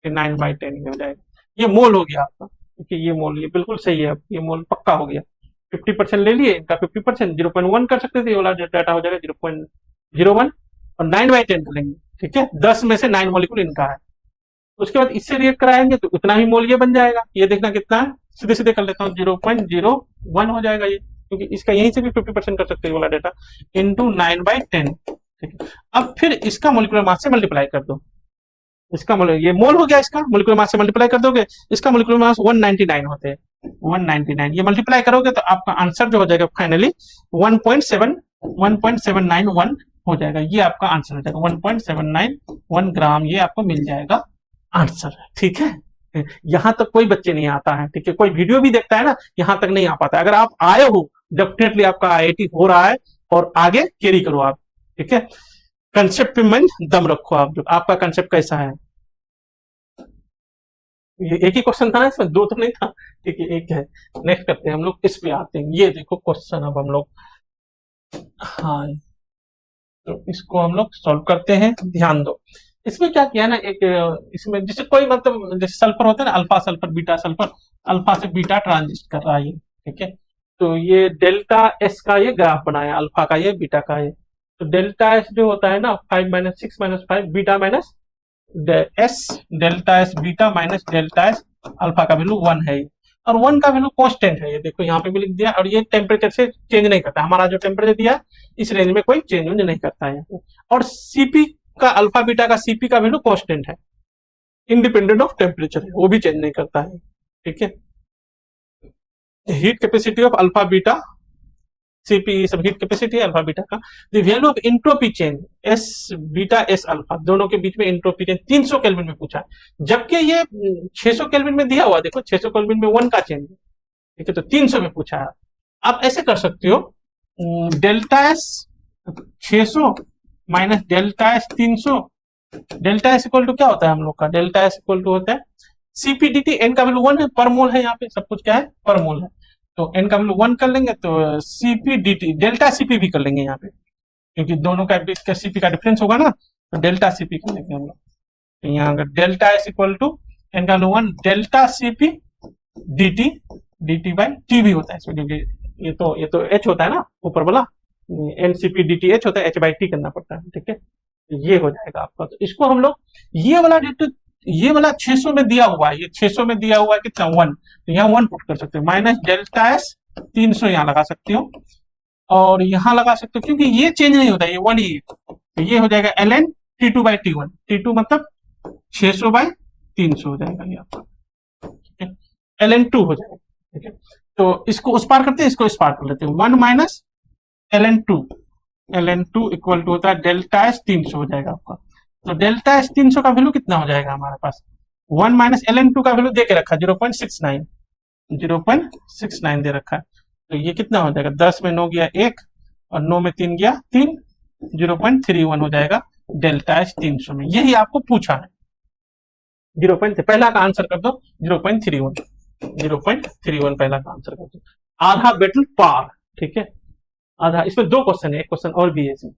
9/10 हो जाएगा। ये मोल हो गया आपका, क्योंकि ये मोल, ये बिल्कुल सही है, ये मोल पक्का हो गया। 50% ले लिए, इनका 50% 0.1 कर सकते थे, ये वाला डाटा हो जाएगा 0.01, और 9/10 लेंगे, ठीक है। 10 में से 9 मॉलिक्यूल इनका है। उसके बाद इससे रिएक्ट कराएंगे तो उतना ही मोल ये बन जाएगा। ये देखना कितना है, सीधे सीधे कर लेता हूँ, 0.01 हो जाएगा ये, क्योंकि इसका यहीं से भी 50% कर सकते हैं वाला डाटा, इंटू 9/10, ठीक है। अब फिर इसका मोलिकुलर मास से मल्टीप्लाई कर दो, इसका ये मोल हो गया, इसका मोलिकुलर मास से मल्टीप्लाई कर दोगे, इसका मोलिकुलर मास 199 होते हैं, 199। ये मल्टीप्लाई करोगे तो आपका आंसर जो हो जाएगा फाइनली 1.791 हो जाएगा। ये आपका आंसर हो जाएगा 1.791 ग्राम, ये आपको मिल जाएगा आंसर, ठीक है। यहां तक कोई बच्चे नहीं आता है, ठीक है। कोई वीडियो भी देखता है ना, यहां तक नहीं आ पाता। अगर आप आए हो, डेफिनेटली आपका IIT हो रहा है, और आगे कैरी करो आप, ठीक है। कंसेप्ट पे मन दम रखो आप, जो आपका कंसेप्ट कैसा है। ये एक ही क्वेश्चन था ना इसमें, दो तो नहीं था, ठीक है, एक है। नेक्स्ट करते हैं हम लोग, इस पे आते हैं। ये देखो क्वेश्चन अब हम लोग, हाँ तो इसको हम लोग सॉल्व करते हैं, ध्यान दो। इसमें क्या किया ना, एक इसमें जैसे कोई मतलब जैसे सल्फर होता है ना, alpha sulphur beta sulphur, alpha से बीटा ट्रांजिस्ट कर रहा है ये, ठीक है। तो ये डेल्टा S का ये ग्राफ बनाया, अल्फा का ये, बीटा का ये। तो डेल्टा S जो होता है ना, 5 - 6 - 5, beta minus S, delta S beta minus delta S alpha का वैल्यू 1 है, और 1 का वैल्यू कांस्टेंट है, ये देखो यहाँ पे भी लिख दिया। और ये टेम्परेचर से चेंज नहीं करता, हमारा जो टेम्परेचर दिया इस रेंज में कोई चेंज नहीं करता है। और CP का, अल्फा बीटा का CP का वैल्यू कांस्टेंट है, इंडिपेंडेंट ऑफ टेम्परेचर है, वो भी चेंज नहीं करता है, ठीक है। Heat capacity of alpha beta CP सब हीट कैपेसिटी है अल्फा बीटा का। The value of entropy change S beta S alpha दोनों के बीच में एंट्रोपी चेंज 300 केल्विन में पूछा है, जबकि ये 600 केल्विन में दिया हुआ, देखो 600 केल्विन में 1 का चेंज है, ठीक है, तो 300 में पूछा है। आप ऐसे कर सकते हो, delta S 600 minus delta S 300, delta S equal to क्या होता है हम लोग का, डेल्टा एस इक्वल टू होता है सीपीडीटी, एन का वैल्यू 1 है, पर मोल है, यहाँ पे सब कुछ क्या है, पर मोल है, तो एन का वैल्यू 1 कर लेंगे, तो सीपीडीटी डेल्टा सीपी भी कर लेंगे यहाँ पे, क्योंकि दोनों का बीच का सीपी का डिफरेंस होगा ना, तो डेल्टा सीपी कर लेंगे हम लोग। तो यहाँ अगर delta S equal to N का value 1 delta CP dt dt by T भी होता है इसमें, क्योंकि ये तो h होता है ना ऊपर वाला, एनसीपी dt h होता है, h बाई टी करना पड़ता है, ठीक है, ये हो जाएगा आपका। तो इसको हम लोग ये वाला 600 में दिया हुआ है, ये 600 में दिया हुआ है कितना 1, तो यहाँ 1 पुट कर सकते हो, माइनस डेल्टा एस 300 यहाँ लगा सकते हो, और यहाँ लगा सकते हो, क्योंकि ये चेंज नहीं होता, ये 1 ही है, तो ये हो जाएगा ln t2 by t1, t2 मतलब 600 बाई 300 हो जाएगा ये आपका, ठीक है, ln2 हो जाएगा, ठीक है। तो इसको उस पार करते हैं, इसको इस पार कर लेते हैं, 1 माइनस ln2 इक्वल टू होता है डेल्टा एस 300 हो जाएगा आपका। तो डेल्टा एस 300 का वैल्यू कितना हो जाएगा हमारे पास, 1 माइनस ln2 का वैल्यू दे के रखा 0.69 दे रखा है, तो ये कितना हो जाएगा, 10 में 9 गया 1 और 9 में 3 गया 3, 0.31 हो जाएगा डेल्टा एस 300 में, यही आपको पूछा है। 0. पहला का आंसर कर दो 0.31 पहला का आंसर कर दो। आधा बैटल पार, ठीक है, आधा, इसमें 2 क्वेश्चन है, एक क्वेश्चन और भी है इसमें,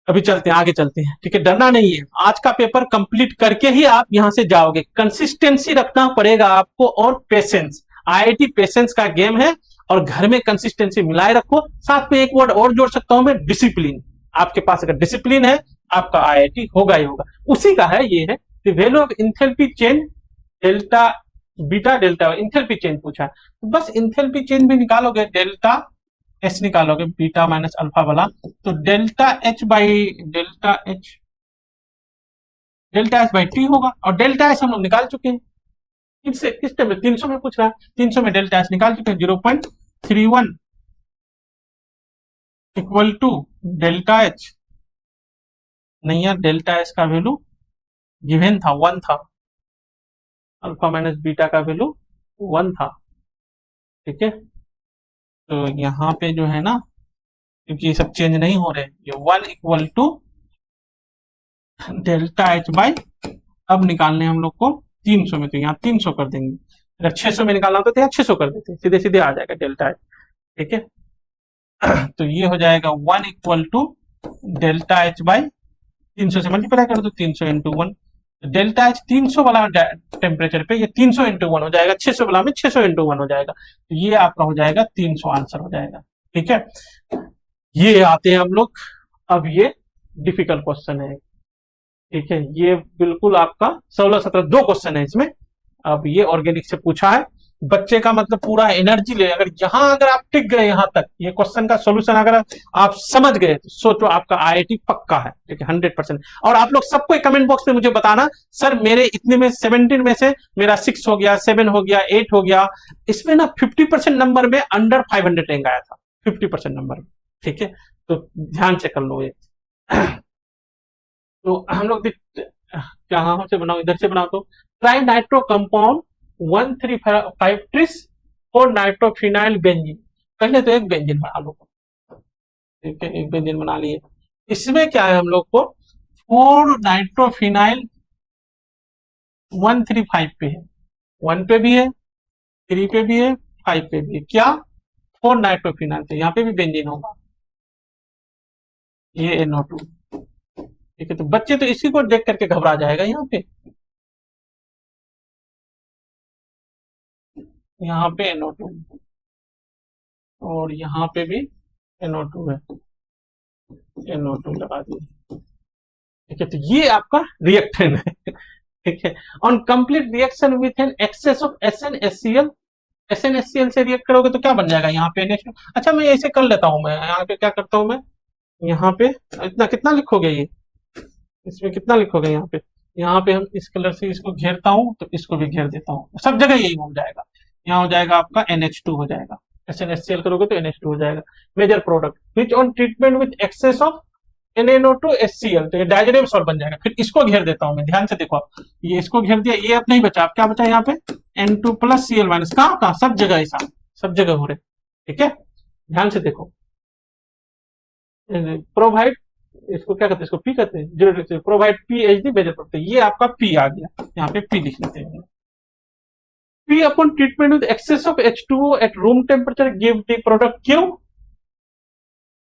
अभी चलते हैं आगे चलते हैं, ठीक है, डरना नहीं है, आज का पेपर कंप्लीट करके ही आप यहां से जाओगे, कंसिस्टेंसी रखना पड़ेगा आपको और पेशेंस, आईआईटी पेशेंस का गेम है, और घर में कंसिस्टेंसी मिलाए रखो। साथ में एक वर्ड और जोड़ सकता हूं मैं, डिसिप्लिन, आपके पास अगर डिसिप्लिन है आपका आईआईटी होगा ही होगा, उसी का है ये है, the value of enthalpy change delta beta delta enthalpy change पूछा है, तो बस इंथैल्पी चेंज भी निकालोगे, डेल्टा एच निकालोगे बीटा माइनस अल्फा वाला, तो डेल्टा एच बाई टी होगा, और डेल्टा एच हम लोग निकाल चुके हैं, किस टाइम में 300 में पूछ रहा है, 300 में डेल्टा एच निकाल चुके हैं, 0.31 इक्वल टू डेल्टा एच, नहीं यार डेल्टा एच का वैल्यू गिवन था 1 था, अल्फा माइनस बीटा का वैल्यू 1 था, ठीक है, तो यहाँ पे जो है ना, क्योंकि ये सब चेंज नहीं हो रहे, ये 1 equal to delta H by, अब निकालने हम लोग को 300 में, तो यहाँ 300 कर देंगे, अगर 600 में निकालना होता तो यहाँ 600 कर देते, सीधे सीधे आ जाएगा डेल्टा एच, ठीक है। तो ये हो जाएगा 1 equal to delta H by 300 से मल्टीप्लाई कर दो, 300 इंटू 1, डेल्टा एच 300 वाला टेम्परेचर पे ये 300 इंटू 1 हो जाएगा, 600 वाला में 600 इंटू 1 हो जाएगा, तो ये आपका हो जाएगा 300 आंसर हो जाएगा, ठीक है। ये आते हैं हम लोग, अब ये डिफिकल्ट क्वेश्चन है, ठीक है, ये बिल्कुल आपका 16-17 2 क्वेश्चन है इसमें। अब ये ऑर्गेनिक से पूछा है, बच्चे का मतलब पूरा एनर्जी ले, अगर आप टिक गए यहाँ तक, ये क्वेश्चन का सोल्यूशन अगर आप समझ गए, तो सोचो आपका आईआईटी पक्का है, ठीक है, 100%। और आप लोग सबको कमेंट बॉक्स में मुझे बताना, सर मेरे इतने में 17 में से मेरा 6 हो गया, 7 हो गया, 8 हो गया, इसमें ना 50% नंबर में अंडर 500 रैंक आया था, 50% नंबर में, ठीक है, तो ध्यान से कर लो ये। तो हम लोग कहाँ से बनाओ, इधर से बनाओ, तो ट्राई नाइट्रो कंपाउंड 135 ट्रिस और नाइट्रोफिनाइल बेंजीन, पहले तो एक बेंजीन बना लो, ठीक है, एक बेंजीन बना लिए, इसमें क्या है हम लोग को 4 नाइट्रोफिनाइल 135 पे है, 1 पे भी है, 3 पे भी है, 5 पे भी है, क्या 4 नाइट्रोफिनाइल, तो यहाँ पे भी बेंजीन होगा, ये NO2, ठीक है। तो बच्चे तो इसी को देख करके घबरा जाएगा, यहाँ पे NO2 और यहाँ पे भी NO2 है, NO2 लगा दिए, ठीक है, तो ये आपका रिएक्टेंट है, ठीक है। On complete reaction with an excess of SnHCl, SnHCl से रिएक्ट करोगे तो क्या बन जाएगा, यहाँ पे NH2, अच्छा मैं ऐसे कर लेता हूँ, मैं यहाँ पे क्या करता हूँ, मैं यहाँ पे इतना कितना लिखोगे, ये इसमें कितना लिखोगे, यहाँ पे हम इस कलर से इसको घेरता हूं, तो इसको भी घेर देता हूं, सब जगह यही हो जाएगा, यहाँ हो जाएगा आपका NH2 हो जाएगा, SnHCl करोगे तो NH2 हो जाएगा। Major product which on treatment with excess of NaNO2 HCl, तो ये डायजोनियम सॉल्ट बन जाएगा। फिर इसको घेर देता हूं मैं, ध्यान से देखो आप, ये इसको घेर दिया, ये अब नहीं बचा, अब क्या बचा यहाँ पे N2+Cl-, कहाँ कहाँ, सब जगह ऐसा, सब जगह हो रहे, ठीक है, ध्यान से देखो। प्रोवाइड, इसको क्या कहते हैं, इसको पी कहते हैं, zero provide PHD major product, ये आपका पी आ गया, यहाँ पे पी लिख लेते हैं। P upon treatment with excess of H2O at room temperature give the product Q,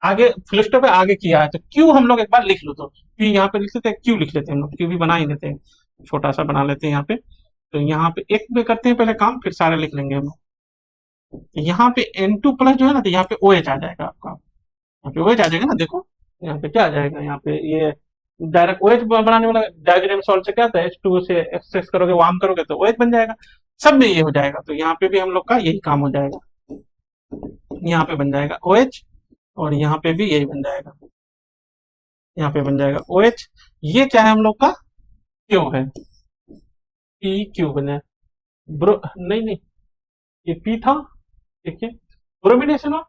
आगे फुल स्टॉप है, आगे किया है तो Q हम लोग एक बार लिख लो, तो P यहाँ पे लिख लेते हैं, Q लिख लेते हैं हम लोग, Q भी बना ही लेते हैं, छोटा सा बना लेते हैं यहाँ पे। तो यहाँ पे एक पे करते हैं पहले काम, फिर सारे लिख लेंगे हम लोग। यहाँ पे N2+ जो है ना, तो यहाँ पे OH आ जाएगा आपका, यहाँ पे OH आ जाएगा ना, देखो यहाँ पे क्या आ जाएगा, यहाँ पे ये डायरेक्ट OH बनाने वाला डायग्राम सॉल्ट से क्या था, H2O से एक्सेस करोगे, वार्म करोगे तो OH बन जाएगा, सब में ये हो जाएगा। तो यहाँ पे भी हम लोग का यही काम हो जाएगा, यहाँ पे बन जाएगा OH और यहाँ पे भी यही बन जाएगा, यहाँ पे बन जाएगा OH। ये क्या है हम लोग का, क्यू है, PQ बना है, ब्रो नहीं नहीं, ये P था, ठीक है, ब्रोमिनेशन ऑफ,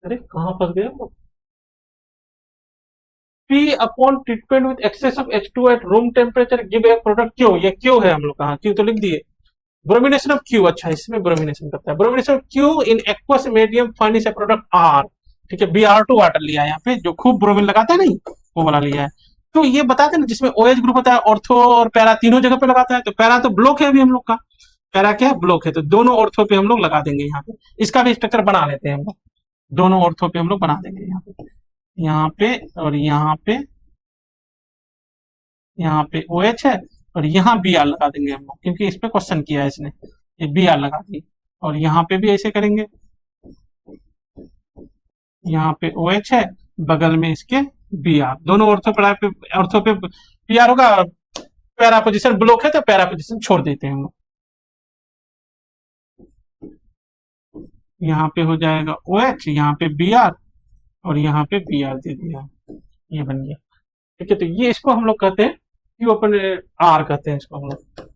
अरे कहाँ फंस गए हम लोग, P upon treatment with excess of H2 at room temperature give a product Q, ये Q है हम लोग का, Q तो लिख दिए। ब्रोमिनेशन ऑफ Q, अच्छा इसमें ब्रोमिनेशन करता है, bromination of Q in aqueous medium furnish A product R, ठीक है, Br2 वाटर लिया है यहाँ पे, जो खूब ब्रोमीन लगाता है नहीं, वो वाला लिया है। तो ये बताते हैं ना, जिसमें OH ग्रुप होता है, ऑर्थो और पैरा तीनों जगह पे लगाता है, तो पैरा तो ब्लॉक है अभी हम लोग का, पैरा क्या है, ब्लॉक है, तो दोनों ऑर्थो पे हम लोग लगा देंगे यहाँ पे, इसका भी स्ट्रक्चर बना लेते हैं हम लोग, दोनों ऑर्थो पे हम लोग बना देंगे यहाँ पे, यहाँ पे और यहाँ पे, यहाँ पे OH है और यहाँ Br लगा देंगे हम लोग, क्योंकि इस पे क्वेश्चन किया है इसने, ये Br लगा दी, और यहाँ पे भी ऐसे करेंगे, यहाँ पे OH है, बगल में इसके Br, दोनों ऑर्थो पे Br होगा, पैरा पोजीशन ब्लॉक है तो पैरा पोजीशन छोड़ देते हैं हम लोग, यहाँ पे हो जाएगा OH, यहाँ पे Br और यहाँ पे Br दे दिया, ये बन गया, ठीक है। तो ये इसको हम लोग कहते हैं Q अपन R कहते हैं इसको हम लोग,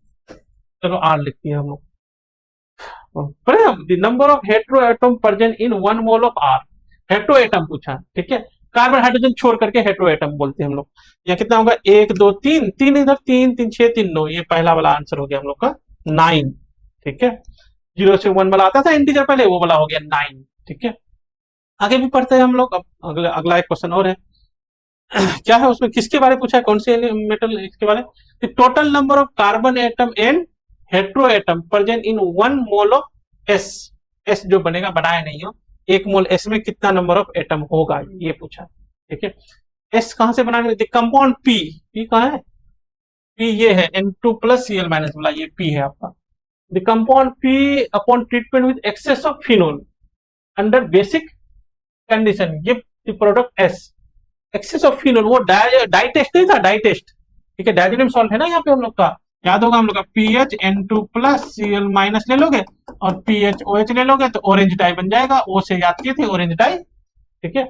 चलो R लिख दिया हम लोग। The number of hetero atom present in 1 mole of R, hetero atom पूछा, ठीक है, कार्बन हाइड्रोजन छोड़ करके हेट्रो एटम बोलते हैं हम लोग। यहाँ कितना होगा, 1 2 3, 3 इधर, 3 3 6 3 9, ये पहला वाला आंसर हो गया हम लोग का 9, ठीक है। 0 से 1 वाला आता था इंटीजर पहले, वो वाला हो गया 9, ठीक है। आगे भी पढ़ते हैं हम लोग, अब अगला एक क्वेश्चन और है क्या है उसमें, किसके बारे में पूछा है, कौन से मेटल, इसके बारे में, total number of carbon atom and hetero atom present in 1 mole of S, S जो बनेगा, बनाया नहीं हो, 1 मोल S में कितना नंबर ऑफ एटम होगा, ये पूछा, ठीक है। S कहां से बनाने, कंपाउंड P, P कहां है, P ये है N2+Cl- वाला, ये P है आपका। The compound P upon treatment with excess of phenol under basic condition give the product S, excess of phenol, वो डाई टेस्ट नहीं था, डाई टेस्ट, ठीक है, डायजोनियम सॉल्ट है ना यहाँ पे हम लोग का, याद होगा हम लोग का PH N2+Cl- ले लोगे और PHOH ले लोगे तो ऑरेंज डाई बन जाएगा, O से याद किए थे ऑरेंज डाई, ठीक है।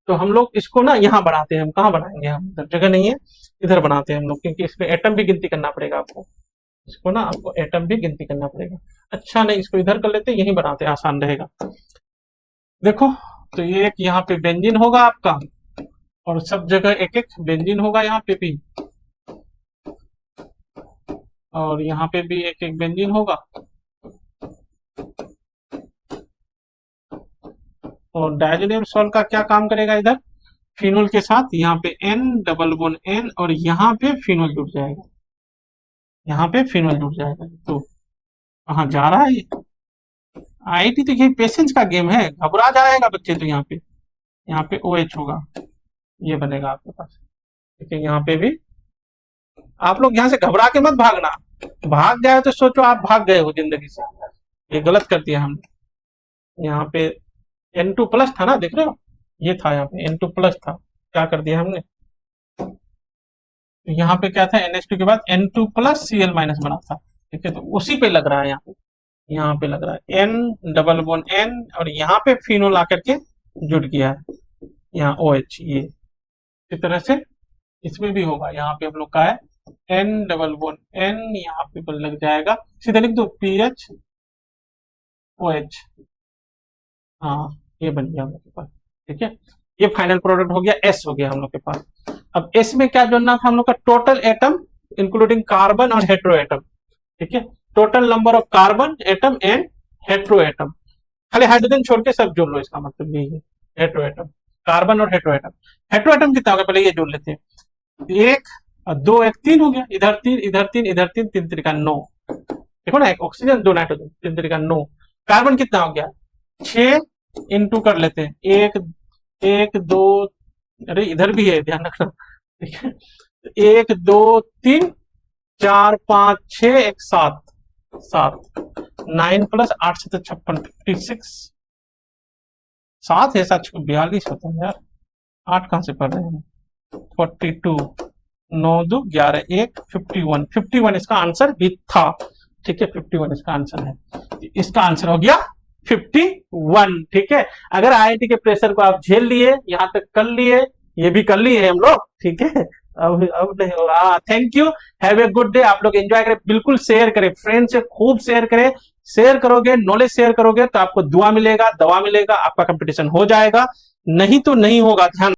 तो हम लोग इसको ना यहाँ बनाते हैं, हम कहाँ बनाएंगे, हम इधर जगह नहीं है, इधर बनाते हैं हम लोग, क्योंकि इसमें एटम भी गिनती करना पड़ेगा आपको, इसको ना आपको एटम भी गिनती करना पड़ेगा। अच्छा नहीं, इसको इधर कर लेते हैं, यही बनाते हैं, आसान रहेगा। देखो तो ये एक यहाँ पे बेंजीन होगा आपका, और सब जगह एक एक बेंजीन होगा, यहाँ पे भी और यहाँ पे भी एक एक बेंजीन होगा, और डायजोनियम सॉल्ट का क्या काम करेगा, इधर फिनोल के साथ यहाँ पे N डबल बोन N और यहाँ पे फिनोल जुड़ जाएगा, यहाँ पे फिनोल जुड़ जाएगा। तो कहाँ जा रहा है ये IIT, तो ये पेशेंस का गेम है, घबरा जाएगा बच्चे, तो यहाँ पे OH होगा, ये बनेगा आपके पास, ठीक है। यहाँ पे भी आप लोग यहाँ से घबरा के मत भागना, भाग जाए तो सोचो आप भाग गए हो जिंदगी से, ये गलत कर दिया हमने। यहाँ पे N2+ था ना, देख रहे हो, ये था यहाँ पे N2+ था, क्या कर दिया हमने, यहाँ पे क्या था, NH2 के बाद N2+Cl- बना था, ठीक है, तो उसी पे लग रहा है, यहाँ पे लग रहा है N डबल बोन N और यहाँ पे फिनोल आकर के जुड़ गया है, यहाँ OH, ये इस तरह से इसमें भी होगा, यहाँ पे हम लोग का है N डबल बोन N, यहाँ पे लग जाएगा, सीधे लिख दो PH OH, हाँ ये बन गया हम लोग के पास। ठीक है, ये फाइनल प्रोडक्ट हो गया, S हो गया हम लोग के पास। अब S में क्या जोड़ना था हम लोग का, टोटल एटम इंक्लूडिंग कार्बन और हेट्रो एटम। ठीक है, total number of carbon atom and hetero atom, खाली हाइड्रोजन छोड़ के सब जोड़ लो, इसका मतलब यही है हेट्रो एटम, कार्बन और हेट्रो एटम। हेट्रो एटम कितना होगा पहले ये जोड़ लेते हैं, एक और दो, एक तीन हो गया, इधर तीन इधर तीन इधर तीन, तीन तरीका 9। देखो ना, एक ऑक्सीजन दो नाइट्रोजन, तीन तरीका 9। कार्बन कितना हो गया, 6 इंटू कर लेते हैं, एक एक दो, अरे इधर भी है ध्यान रखना। ठीक है, एक दो तीन चार पांच छह, एक सात, 9 प्लस 8 से तो 56, 56, 7 है, 42 होता है यार, 8 कहां से पढ़ रहे हैं, 42, 9 2 11, 1 51, 51 इसका आंसर भी था। ठीक है, 51 इसका आंसर है, इसका आंसर हो गया 51। ठीक है, अगर आईआईटी के प्रेशर को आप झेल लिए, यहां तक कर लिए, ये भी कर लिए हम लोग। ठीक है, अब नहीं होगा। Thank you, have a good day. आप लोग एंजॉय करें, बिल्कुल शेयर करें, फ्रेंड से खूब शेयर करें। शेयर करोगे, नॉलेज शेयर करोगे तो आपको दुआ मिलेगा, दवा मिलेगा, आपका कंपटीशन हो जाएगा, नहीं तो नहीं होगा। ध्यान